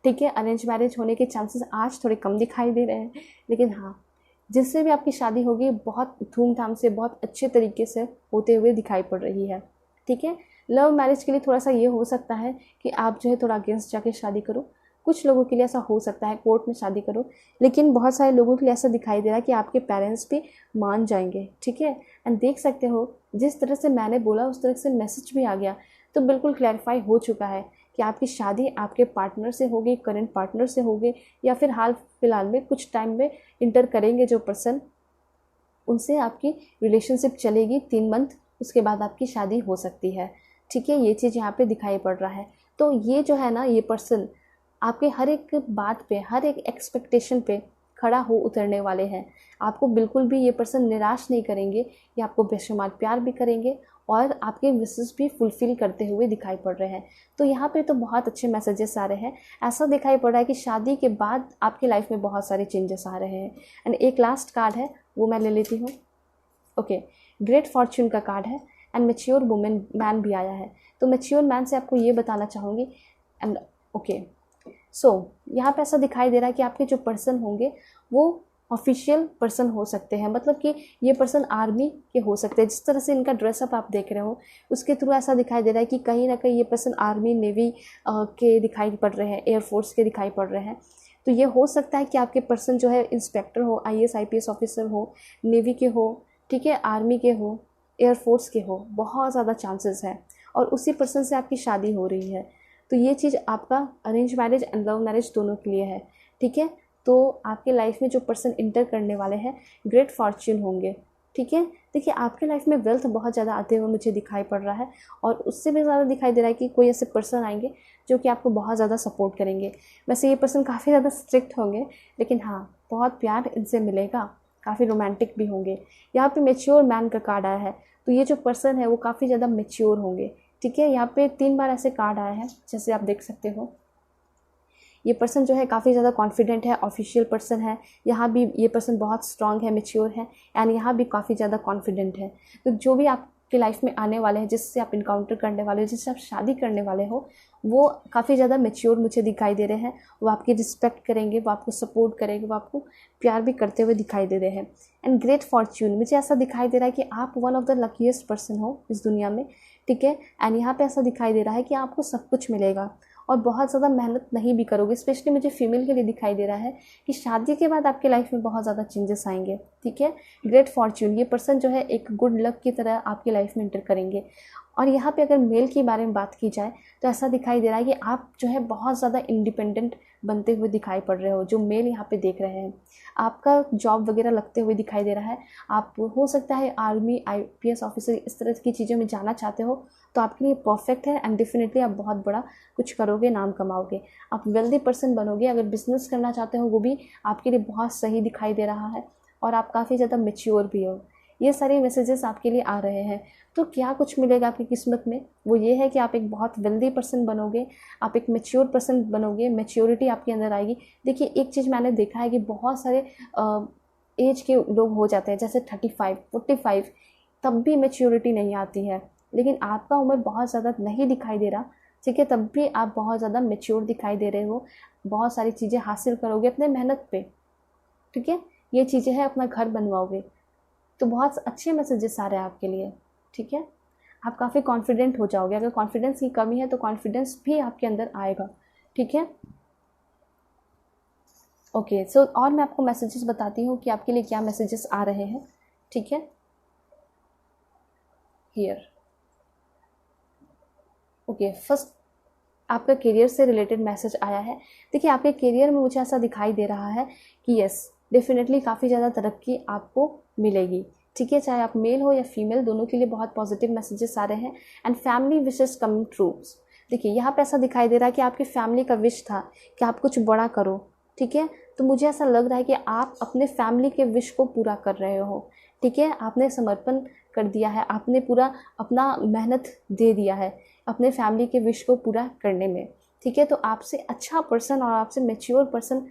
ठीक है, अरेंज मैरिज होने के चांसेस आज थोड़े कम दिखाई दे रहे हैं, लेकिन हाँ, जिससे भी आपकी शादी होगी बहुत धूमधाम से, बहुत अच्छे तरीके से होते हुए दिखाई पड़ रही है। ठीक है, लव मैरिज के लिए थोड़ा सा ये हो सकता है कि आप जो है थोड़ा अगेंस्ट जाके शादी करो। कुछ लोगों के लिए ऐसा हो सकता है कोर्ट में शादी करो, लेकिन बहुत सारे लोगों के लिए ऐसा दिखाई दे रहा है कि आपके पेरेंट्स भी मान जाएंगे। ठीक है, एंड देख सकते हो जिस तरह से मैंने बोला उस तरह से मैसेज भी आ गया, तो बिल्कुल क्लैरिफाई हो चुका है कि आपकी शादी आपके पार्टनर से होगी, करंट पार्टनर से होगी, या फिर हाल फिलहाल में कुछ टाइम में इंटर करेंगे जो पर्सन, उनसे आपकी रिलेशनशिप चलेगी 3 मंथ, उसके बाद आपकी शादी हो सकती है। ठीक है, ये चीज़ यहाँ पे दिखाई पड़ रहा है। तो ये जो है ना, ये पर्सन आपके हर एक बात पे, हर एक एक्सपेक्टेशन पे खड़ा हो उतरने वाले हैं। आपको बिल्कुल भी ये पर्सन निराश नहीं करेंगे, ये आपको बेशुमार प्यार भी करेंगे और आपके विशेस भी फुलफ़िल करते हुए दिखाई पड़ रहे हैं। तो यहाँ पे तो बहुत अच्छे मैसेजेस आ रहे हैं। ऐसा दिखाई पड़ रहा है कि शादी के बाद आपकी लाइफ में बहुत सारे चेंजेस आ रहे हैं। एंड एक लास्ट कार्ड है, वो मैं ले लेती हूँ। ओके, ग्रेट फॉर्च्यून का कार्ड है एंड मैच्योर वुमेन मैन भी आया है। तो मैच्योर मैन से आपको ये बताना चाहूँगी। एंड ओके, सो यहाँ पे ऐसा दिखाई दे रहा है कि आपके जो पर्सन होंगे वो ऑफिशियल पर्सन हो सकते हैं, मतलब कि ये पर्सन आर्मी के हो सकते हैं। जिस तरह से इनका ड्रेसअप आप देख रहे हो उसके थ्रू ऐसा दिखाई दे रहा है कि कहीं ना कहीं ये पर्सन आर्मी, नेवी के दिखाई पड़ रहे हैं, एयरफोर्स के दिखाई पड़ रहे हैं। तो ये हो सकता है कि आपके पर्सन जो है इंस्पेक्टर हो, IAS IPS ऑफिसर हो, नेवी के हो, ठीक है, आर्मी के हो, एयरफोर्स के हो, बहुत ज़्यादा चांसेस है। और उसी पर्सन से आपकी शादी हो रही है। तो ये चीज़ आपका arrange marriage and love marriage दोनों के लिए है। ठीक है, तो आपके लाइफ में जो पर्सन इंटर करने वाले हैं ग्रेट फॉर्च्यून होंगे। ठीक है, देखिए आपके लाइफ में वेल्थ बहुत ज़्यादा आते हुए मुझे दिखाई पड़ रहा है, और उससे भी ज़्यादा दिखाई दे रहा है कि कोई ऐसे पर्सन आएंगे जो कि आपको बहुत ज़्यादा सपोर्ट करेंगे। वैसे ये पर्सन काफ़ी ज़्यादा स्ट्रिक्ट होंगे, लेकिन हाँ, बहुत प्यार इनसे मिलेगा, काफ़ी रोमांटिक भी होंगे। यहाँ पे मेच्योर मैन का कार्ड आया है, तो ये जो पर्सन है वो काफ़ी ज़्यादा मेच्योर होंगे। ठीक है, यहाँ पे 3 बार ऐसे कार्ड आए हैं, जैसे आप देख सकते हो। ये पर्सन जो है काफ़ी ज़्यादा कॉन्फिडेंट है, ऑफिशियल पर्सन है। यहाँ भी ये पर्सन बहुत स्ट्रांग है, मेच्योर है, एंड यहाँ भी काफ़ी ज़्यादा कॉन्फिडेंट है। तो जो भी आपके लाइफ में आने वाले हैं, जिससे आप इनकाउंटर करने वाले हो, जिससे आप शादी करने वाले हो, वो काफ़ी ज़्यादा मेच्योर मुझे दिखाई दे रहे हैं। वो आपकी रिस्पेक्ट करेंगे, वो आपको सपोर्ट करेंगे, वो आपको प्यार भी करते हुए दिखाई दे रहे हैं। एंड ग्रेट फॉर्च्यून, मुझे ऐसा दिखाई दे रहा है कि आप one of the luckiest person हो इस दुनिया में। ठीक है, एंड यहाँ पे ऐसा दिखाई दे रहा है कि आपको सब कुछ मिलेगा और बहुत ज़्यादा मेहनत नहीं भी करोगे। स्पेशली मुझे फीमेल के लिए दिखाई दे रहा है कि शादी के बाद आपके लाइफ में बहुत ज़्यादा चेंजेस आएंगे। ठीक है, ग्रेट फॉर्च्यून, ये पर्सन जो है एक गुड लक की तरह आपकी लाइफ में इंटर करेंगे। और यहाँ पे अगर मेल के बारे में बात की जाए तो ऐसा दिखाई दे रहा है कि आप जो है बहुत ज़्यादा इंडिपेंडेंट बनते हुए दिखाई पड़ रहे हो। जो मेल यहाँ पे देख रहे हैं, आपका जॉब वगैरह लगते हुए दिखाई दे रहा है। आप हो सकता है आर्मी, IPS ऑफिसर, इस तरह की चीज़ों में जाना चाहते हो, तो आपके लिए परफेक्ट है। एंड डेफिनेटली आप बहुत बड़ा कुछ करोगे, नाम कमाओगे, आप वेल्दी पर्सन बनोगे। अगर बिजनेस करना चाहते हो वो भी आपके लिए बहुत सही दिखाई दे रहा है, और आप काफ़ी ज़्यादा मेच्योर भी हो। ये सारे मैसेजेस आपके लिए आ रहे हैं। तो क्या कुछ मिलेगा आपकी किस्मत में, वो ये है कि आप एक बहुत वेल्दी पर्सन बनोगे, आप एक मेच्योर पर्सन बनोगे, मेच्योरिटी आपके अंदर आएगी। देखिए एक चीज़ मैंने देखा है कि बहुत सारे एज के लोग हो जाते हैं, जैसे 35, 45, तब भी मेच्योरिटी नहीं आती है। लेकिन आपका उम्र बहुत ज़्यादा नहीं दिखाई दे रहा, ठीक है, तब भी आप बहुत ज़्यादा मेच्योर दिखाई दे रहे हो। बहुत सारी चीज़ें हासिल करोगे अपने मेहनत पे। ठीक है, ये चीज़ें हैं, अपना घर बनवाओगे। तो बहुत अच्छे मैसेजेस आ रहे हैं आपके लिए। ठीक है, आप काफ़ी कॉन्फिडेंट हो जाओगे। अगर कॉन्फिडेंस की कमी है तो कॉन्फिडेंस भी आपके अंदर आएगा। ठीक है, ओके। सो और मैं आपको मैसेजेस बताती हूँ कि आपके लिए क्या मैसेजेस आ रहे हैं। ठीक है, हियर, ओके। फर्स्ट आपका करियर से रिलेटेड मैसेज आया है। देखिए, आपके करियर में मुझे ऐसा दिखाई दे रहा है कि यस, डेफिनेटली काफ़ी ज़्यादा तरक्की आपको मिलेगी। ठीक है, चाहे आप मेल हो या फीमेल, दोनों के लिए बहुत पॉजिटिव मैसेजेस आ रहे हैं। And family wishes coming truths. देखिए, यहाँ पे ऐसा दिखाई दे रहा है कि आपकी फैमिली का विश था कि आप कुछ बड़ा करो। ठीक है, तो मुझे ऐसा लग रहा है कि आप अपने फैमिली के विश को पूरा कर रहे हो। ठीक है, आपने समर्पण कर दिया है, आपने पूरा अपना मेहनत दे दिया है अपने फैमिली के विश को पूरा करने में। ठीक है, तो आपसे अच्छा पर्सन और आपसे मैच्योर पर्सन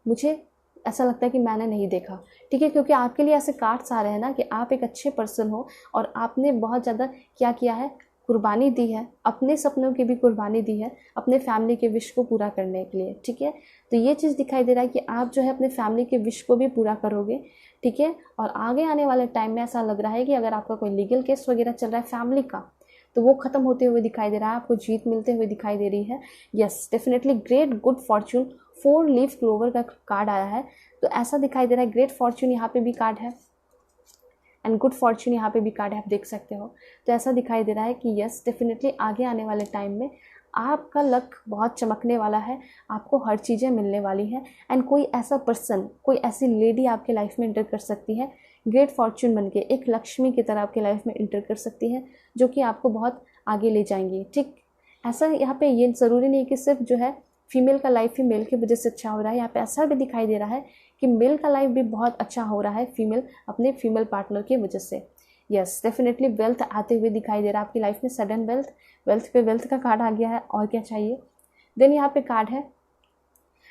मुझे ऐसा लगता है कि मैंने नहीं देखा। ठीक है, क्योंकि आपके लिए ऐसे कार्ड्स आ रहे हैं ना कि आप एक अच्छे पर्सन हो और आपने बहुत ज़्यादा क्या किया है, कुर्बानी दी है, अपने सपनों की भी कुर्बानी दी है अपने फैमिली के विश को पूरा करने के लिए। ठीक है, तो ये चीज़ दिखाई दे रहा है कि आप जो है अपने फैमिली के विश को भी पूरा करोगे। ठीक है, और आगे आने वाले टाइम में ऐसा लग रहा है कि अगर आपका कोई लीगल केस वगैरह चल रहा है फैमिली का, तो वो ख़त्म होते हुए दिखाई दे रहा है, आपको जीत मिलते हुए दिखाई दे रही है। Yes, definitely great good Fortune, 4 leaf clover का कार्ड आया है, तो ऐसा दिखाई दे रहा है। ग्रेट फॉर्च्यून यहाँ पे भी कार्ड है एंड गुड फॉर्च्यून यहाँ पे भी कार्ड है, आप देख सकते हो। तो ऐसा दिखाई दे रहा है कि यस, डेफिनेटली आगे आने वाले टाइम में आपका लक बहुत चमकने वाला है, आपको हर चीज़ें मिलने वाली हैं। एंड कोई ऐसा पर्सन, कोई ऐसी लेडी आपके लाइफ में इंटर कर सकती है ग्रेट फॉर्च्यून बन के, एक लक्ष्मी की तरह आपके लाइफ में इंटर कर सकती है, जो कि आपको बहुत आगे ले जाएंगी। ठीक, ऐसा यहाँ पे ये ज़रूरी नहीं कि सिर्फ जो है फीमेल का लाइफ ही मेल की वजह से अच्छा हो रहा है, यहाँ पे ऐसा भी दिखाई दे रहा है कि मेल का लाइफ भी बहुत अच्छा हो रहा है फीमेल अपने फीमेल पार्टनर की वजह से। यस, डेफिनेटली वेल्थ आते हुए दिखाई दे रहा है आपकी लाइफ में, सडन वेल्थ, वेल्थ पे वेल्थ का कार्ड आ गया है, और क्या चाहिए। देन यहाँ पे कार्ड है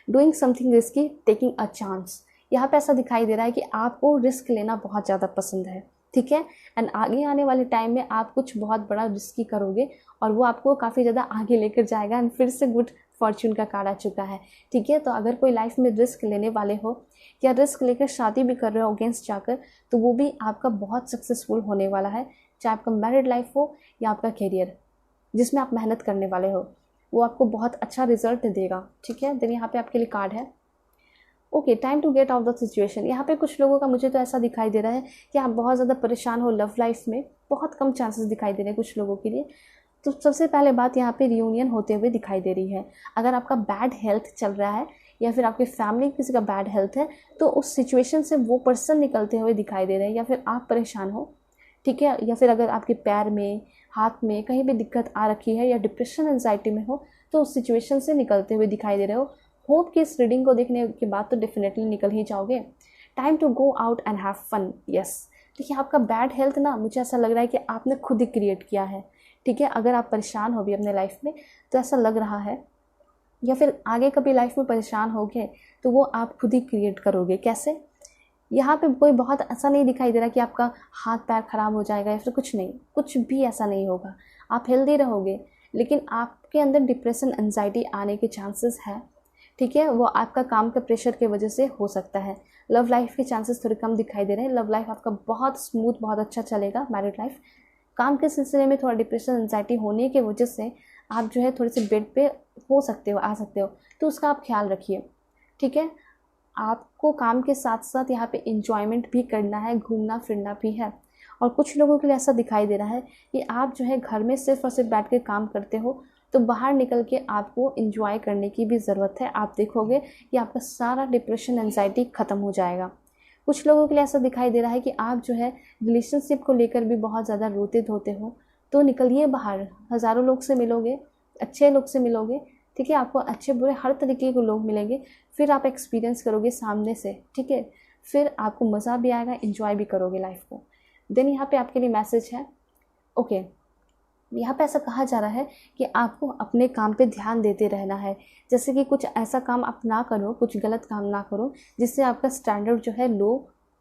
doing something risky, taking a chance. यहाँ पे ऐसा दिखाई दे रहा है कि आपको रिस्क लेना बहुत ज़्यादा पसंद है। ठीक है, एंड आगे आने वाले टाइम में आप कुछ बहुत बड़ा रिस्की करोगे और वो आपको काफ़ी ज़्यादा आगे लेकर जाएगा। एंड फिर से गुड फॉर्च्यून का कार्ड आ चुका है। ठीक है, तो अगर कोई लाइफ में रिस्क लेने वाले हो या रिस्क लेकर शादी भी कर रहे हो अगेंस्ट जाकर, तो वो भी आपका बहुत सक्सेसफुल होने वाला है। चाहे आपका मैरिड लाइफ हो या आपका करियर जिसमें आप मेहनत करने वाले हो, वो आपको बहुत अच्छा रिजल्ट देगा। ठीक है, देन यहाँ पे आपके लिए कार्ड है okay, time to get out the situation. यहाँ पे कुछ लोगों का मुझे तो ऐसा दिखाई दे रहा है कि आप बहुत ज़्यादा परेशान हो लव लाइफ में, बहुत कम चांसेस दिखाई दे रहे हैं कुछ लोगों के लिए। तो सबसे पहले बात यहाँ पे रियूनियन होते हुए दिखाई दे रही है। अगर आपका बैड हेल्थ चल रहा है या फिर आपकी फैमिली किसी का बैड हेल्थ है, तो उस सिचुएशन से वो पर्सन निकलते हुए दिखाई दे रहे हैं, या फिर आप परेशान हो। ठीक है, या फिर अगर आपके पैर में, हाथ में कहीं भी दिक्कत आ रखी है या डिप्रेशन एंजाइटी में हो, तो उस सिचुएशन से निकलते हुए दिखाई दे रहे हो। होप कि इस रीडिंग को देखने के बाद तो डेफिनेटली निकल ही जाओगे। Time to go out and have fun. Yes, देखिए आपका बैड हेल्थ ना, मुझे ऐसा लग रहा है कि आपने खुद ही क्रिएट किया है। ठीक है, अगर आप परेशान हो भी अपने लाइफ में तो ऐसा लग रहा है, या फिर आगे कभी लाइफ में परेशान होगे तो वो आप खुद ही क्रिएट करोगे। कैसे, यहाँ पे कोई बहुत ऐसा नहीं दिखाई दे रहा कि आपका हाथ पैर खराब हो जाएगा या फिर कुछ नहीं, कुछ भी ऐसा नहीं होगा। आप हेल्दी रहोगे, लेकिन आपके अंदर डिप्रेशन एंजाइटी आने के चांसेस है। ठीक है, वो आपका काम का प्रेशर की वजह से हो सकता है। लव लाइफ के चांसेस थोड़े कम दिखाई दे रहे हैं। लव लाइफ आपका बहुत स्मूथ, बहुत अच्छा चलेगा। मैरिड लाइफ, काम के सिलसिले में थोड़ा डिप्रेशन एंजाइटी होने की वजह से आप जो है थोड़े से बेड पे हो सकते हो, आ सकते हो, तो उसका आप ख्याल रखिए। ठीक है, आपको काम के साथ साथ यहाँ पे इंजॉयमेंट भी करना है, घूमना फिरना भी है। और कुछ लोगों के लिए ऐसा दिखाई दे रहा है कि आप जो है घर में सिर्फ और सिर्फ बैठ के काम करते हो, तो बाहर निकल के आपको इंजॉय करने की भी ज़रूरत है। आप देखोगे कि आपका सारा डिप्रेशन एंजाइटी ख़त्म हो जाएगा। कुछ लोगों के लिए ऐसा दिखाई दे रहा है कि आप जो है रिलेशनशिप को लेकर भी बहुत ज़्यादा रोते धोते हो, तो निकलिए बाहर, हज़ारों लोग से मिलोगे, अच्छे लोग से मिलोगे। ठीक है, आपको अच्छे बुरे हर तरीके के लोग मिलेंगे, फिर आप एक्सपीरियंस करोगे सामने से। ठीक है, फिर आपको मज़ा भी आएगा, इंजॉय भी करोगे लाइफ को। देन यहाँ पे आपके लिए मैसेज है ओके, यहाँ पे ऐसा कहा जा रहा है कि आपको अपने काम पे ध्यान देते रहना है। जैसे कि कुछ ऐसा काम आप ना करो, कुछ गलत काम ना करो जिससे आपका स्टैंडर्ड जो है लो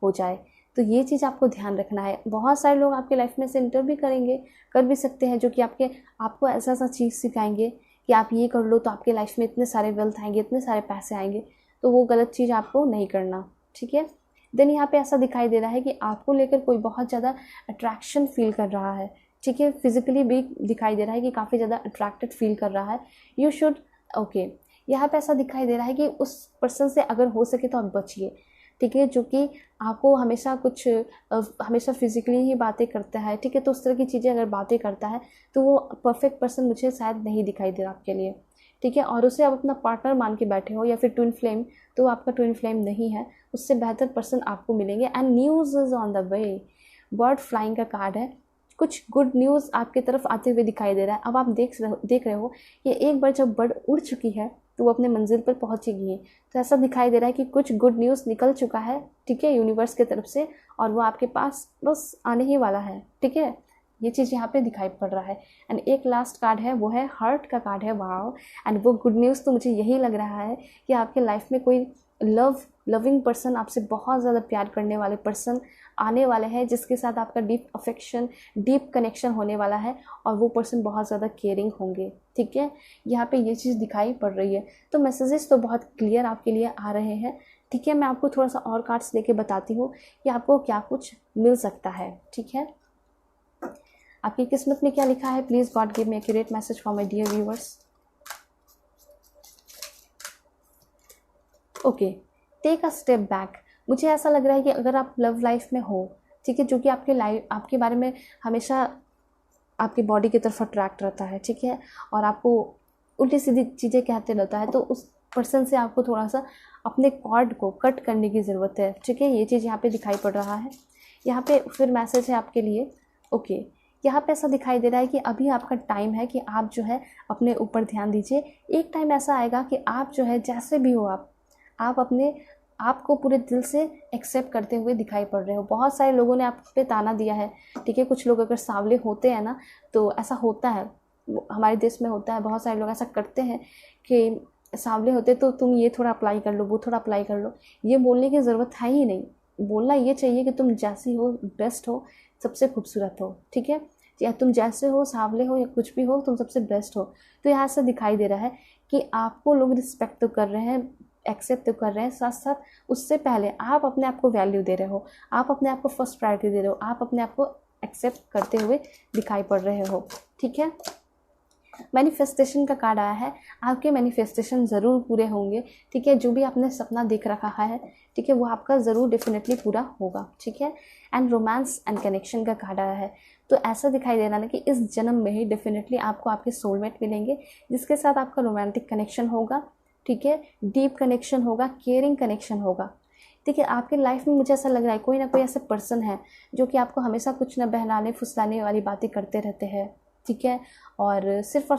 हो जाए। तो ये चीज़ आपको ध्यान रखना है। बहुत सारे लोग आपके लाइफ में से इंटर भी करेंगे, कर भी सकते हैं, जो कि आपको ऐसा ऐसा चीज़ सिखाएंगे कि आप ये कर लो तो आपके लाइफ में इतने सारे वेल्थ आएंगे, इतने सारे पैसे आएंगे। तो वो गलत चीज़ आपको नहीं करना। ठीक है, देन यहाँ पे ऐसा दिखाई दे रहा है कि आपको लेकर कोई बहुत ज़्यादा अट्रैक्शन फील कर रहा है। ठीक है, फिजिकली भी दिखाई दे रहा है कि काफ़ी ज़्यादा अट्रैक्टेड फील कर रहा है। यू शुड ओके, यहाँ पे ऐसा दिखाई दे रहा है कि उस पर्सन से अगर हो सके तो आप बचिए, ठीक है, जो कि आपको हमेशा हमेशा फिजिकली ही बातें करता है, ठीक है, तो उस तरह की चीज़ें अगर बातें करता है तो वो परफेक्ट पर्सन मुझे शायद नहीं दिखाई दे रहा आपके लिए, ठीक है। और उसे आप अपना पार्टनर मान के बैठे हो या फिर ट्विन फ्लेम, तो आपका ट्विन फ्लेम नहीं है, उससे बेहतर पर्सन आपको मिलेंगे। And news is on the way, bird flying का कार्ड है, कुछ गुड न्यूज़ आपकी तरफ आते हुए दिखाई दे रहा है। अब आप देख रहे हो कि एक बार जब बर्ड उड़ चुकी है तो वो अपने मंजिल पर पहुंचेगी, तो ऐसा दिखाई दे रहा है कि कुछ गुड न्यूज़ निकल चुका है, ठीक है, यूनिवर्स की तरफ से, और वो आपके पास बस आने ही वाला है, ठीक है, ये चीज़ यहाँ पे दिखाई पड़ रहा है। एंड एक लास्ट कार्ड है, वो है हार्ट का कार्ड है, वाओ। एंड वो गुड न्यूज़ तो मुझे यही लग रहा है कि आपके लाइफ में कोई लविंग पर्सन, आपसे बहुत ज़्यादा प्यार करने वाले पर्सन आने वाले हैं, जिसके साथ आपका डीप अफेक्शन, डीप कनेक्शन होने वाला है, और वो पर्सन बहुत ज़्यादा केयरिंग होंगे, ठीक है, यहाँ पे ये चीज़ दिखाई पड़ रही है। तो मैसेजेस तो बहुत क्लियर आपके लिए आ रहे हैं, ठीक है। मैं आपको थोड़ा सा और कार्ड्स लेके बताती हूँ कि आपको क्या कुछ मिल सकता है, ठीक है। आपकी किस्मत में क्या लिखा है, please God give me accurate message for my dear viewers. Okay, take a step back. मुझे ऐसा लग रहा है कि अगर आप लव लाइफ में हो, ठीक है, जो कि आपके बारे में हमेशा आपकी बॉडी की तरफ अट्रैक्ट रहता है, ठीक है, और आपको उल्टी सीधी चीज़ें कहते रहता है, तो उस पर्सन से आपको थोड़ा सा अपने कॉर्ड को कट करने की ज़रूरत है, ठीक है, ये चीज़ यहाँ पे दिखाई पड़ रहा है। यहाँ पे फिर मैसेज है आपके लिए, ओके, यहाँ पे ऐसा दिखाई दे रहा है कि अभी आपका टाइम है कि आप जो है अपने ऊपर ध्यान दीजिए। एक टाइम ऐसा आएगा कि आप जो है जैसे भी हो, आप अपने आपको पूरे दिल से एक्सेप्ट करते हुए दिखाई पड़ रहे हो। बहुत सारे लोगों ने आप पे ताना दिया है, ठीक है, कुछ लोग अगर सांवले होते हैं ना, तो ऐसा होता है, हमारे देश में होता है, बहुत सारे लोग ऐसा करते हैं कि सांवले होते तो तुम ये थोड़ा अप्लाई कर लो, वो थोड़ा अप्लाई कर लो। ये बोलने की ज़रूरत है ही नहीं, बोलना ये चाहिए कि तुम जैसी हो, बेस्ट हो, सबसे खूबसूरत हो, ठीक है, या तुम जैसे हो, सांवले हो या कुछ भी हो, तुम सबसे बेस्ट हो। तो यहाँ से दिखाई दे रहा है कि आपको लोग रिस्पेक्ट तो कर रहे हैं, एक्सेप्ट तो कर रहे हैं, साथ साथ उससे पहले आप अपने आप को वैल्यू दे रहे हो, आप अपने आप को फर्स्ट प्रायोरिटी दे रहे हो, आप अपने आप को एक्सेप्ट करते हुए दिखाई पड़ रहे हो, ठीक है। मैनिफेस्टेशन का कार्ड आया है, आपके मैनिफेस्टेशन ज़रूर पूरे होंगे, ठीक है, जो भी आपने सपना देख रखा है, ठीक है, वो आपका ज़रूर डेफिनेटली पूरा होगा, ठीक है। एंड रोमांस एंड कनेक्शन का कार्ड आया है, तो ऐसा दिखाई दे रहा है कि इस जन्म में ही डेफिनेटली आपको आपके सोलमेट मिलेंगे, जिसके साथ आपका रोमांटिक कनेक्शन होगा, ठीक है, डीप कनेक्शन होगा, केयरिंग कनेक्शन होगा, ठीक है। आपके लाइफ में मुझे ऐसा लग रहा है कोई ना कोई ऐसा पर्सन है जो कि आपको हमेशा कुछ ना बहलाने फुसलाने वाली बातें करते रहते हैं, ठीक है, और सिर्फ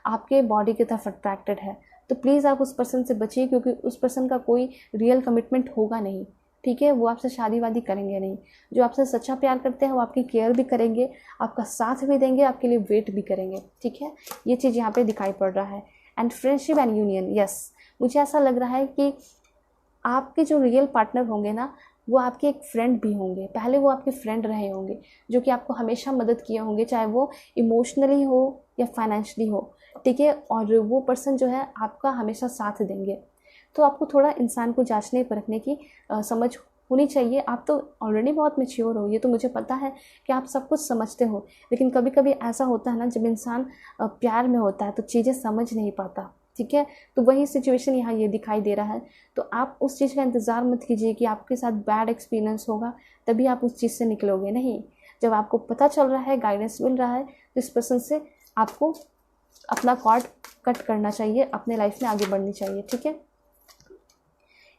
आपके बॉडी की तरफ अट्रैक्टेड है। तो प्लीज़ आप उस पर्सन से बचिए, क्योंकि उस पर्सन का कोई रियल कमिटमेंट होगा नहीं, ठीक है, वो आपसे शादी वादी करेंगे नहीं। जो आपसे सच्चा प्यार करते हैं वो आपकी केयर भी करेंगे, आपका साथ भी देंगे, आपके लिए वेट भी करेंगे, ठीक है, ये चीज़ यहाँ पे दिखाई पड़ रहा है। And friendship and union, yes, मुझे ऐसा लग रहा है कि आपके जो रियल पार्टनर होंगे ना, वो आपके एक फ्रेंड भी होंगे, पहले वो आपके फ्रेंड रहे होंगे, जो कि आपको हमेशा मदद किए होंगे, चाहे वो इमोशनली हो या फाइनेंशियली हो, ठीक है, और वो पर्सन जो है आपका हमेशा साथ देंगे। तो आपको थोड़ा इंसान को जांचने परखने की समझ होनी चाहिए। आप तो ऑलरेडी बहुत मैच्योर हो, ये तो मुझे पता है कि आप सब कुछ समझते हो, लेकिन कभी कभी ऐसा होता है ना, जब इंसान प्यार में होता है तो चीज़ें समझ नहीं पाता, ठीक है, तो वही सिचुएशन यहाँ ये दिखाई दे रहा है। तो आप उस चीज़ का इंतज़ार मत कीजिए कि आपके साथ बैड एक्सपीरियंस होगा तभी आप उस चीज़ से निकलोगे, नहीं। जब आपको पता चल रहा है, गाइडेंस मिल रहा है, तो इस पर्सन से आपको अपना कॉर्ड कट करना चाहिए, अपने लाइफ में आगे बढ़नी चाहिए, ठीक है।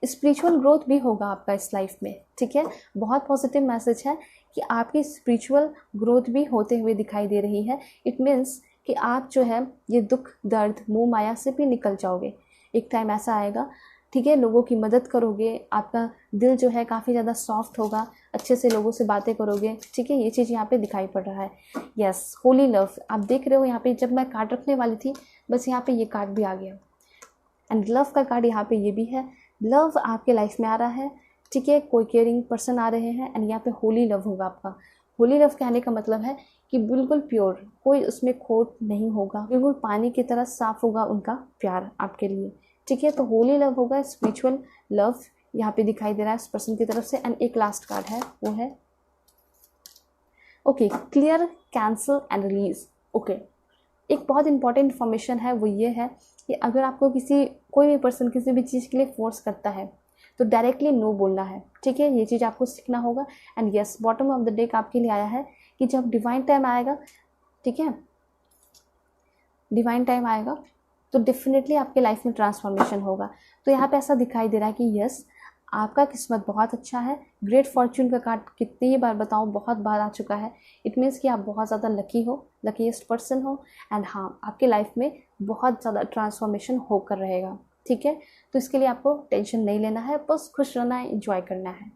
स्पिरिचुअल ग्रोथ भी होगा आपका इस लाइफ में, ठीक है, बहुत पॉजिटिव मैसेज है कि आपकी स्पिरिचुअल ग्रोथ भी होते हुए दिखाई दे रही है। इट मीन्स कि आप जो है ये दुख दर्द मोह माया से भी निकल जाओगे। एक टाइम ऐसा आएगा, ठीक है, लोगों की मदद करोगे, आपका दिल जो है काफ़ी ज़्यादा सॉफ्ट होगा, अच्छे से लोगों से बातें करोगे, ठीक है, ये चीज़ यहाँ पे दिखाई पड़ रहा है। यस, होली लव, आप देख रहे हो यहाँ पे, जब मैं कार्ड रखने वाली थी बस यहाँ पे ये कार्ड भी आ गया। एंड लव का कार्ड यहाँ पे ये भी है, लव आपके लाइफ में आ रहा है, ठीक है, कोई केयरिंग पर्सन आ रहे हैं, एंड यहाँ पे होली लव होगा आपका। होली लव कहने का मतलब है कि बिल्कुल प्योर, कोई उसमें खोट नहीं होगा, बिल्कुल पानी की तरह साफ होगा उनका प्यार आपके लिए, ठीक है। तो होली लव होगा, स्पिरिचुअल लव यहाँ पे दिखाई दे रहा है इस पर्सन की तरफ से। एंड एक लास्ट कार्ड है, वो है okay, clear, cancel and release. Okay, एक बहुत इंपॉर्टेंट इन्फॉर्मेशन है, वो ये है कि अगर आपको कोई भी पर्सन किसी भी चीज़ के लिए फोर्स करता है तो डायरेक्टली नो बोलना है, ठीक है। ये चीज़ आपको सीखना होगा। And yes, bottom of the deck आपके लिए आया है कि जब डिवाइन टाइम आएगा, ठीक है, डिवाइन टाइम आएगा तो डेफिनेटली आपके लाइफ में ट्रांसफॉर्मेशन होगा। तो यहाँ पे ऐसा दिखाई दे रहा है कि यस, आपका किस्मत बहुत अच्छा है। ग्रेट फॉर्च्यून का कार्ड कितनी ही बार बताऊँ, बहुत बार आ चुका है। इट मीन्स कि आप बहुत ज़्यादा लकी हो, लकीएस्ट पर्सन हो। एंड हाँ, आपके लाइफ में बहुत ज़्यादा ट्रांसफॉर्मेशन होकर रहेगा, ठीक है। तो इसके लिए आपको टेंशन नहीं लेना है, बस खुश रहना है, इंजॉय करना है,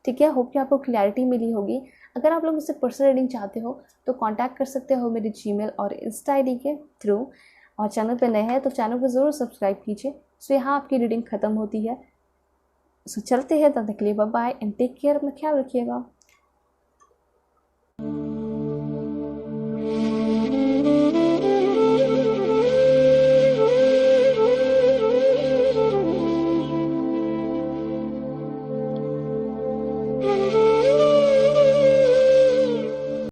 ठीक है। होप कि आपको क्लैरिटी मिली होगी। अगर आप लोग मुझसे पर्सनल रीडिंग चाहते हो तो कांटेक्ट कर सकते हो मेरी जीमेल और इंस्टा आईडी के थ्रू। और चैनल पे नए हैं तो चैनल को ज़रूर सब्सक्राइब कीजिए। सो यहाँ आपकी रीडिंग ख़त्म होती है। सो चलते हैं, तब तक के लिए bye bye and take care, अपना ख्याल रखिएगा।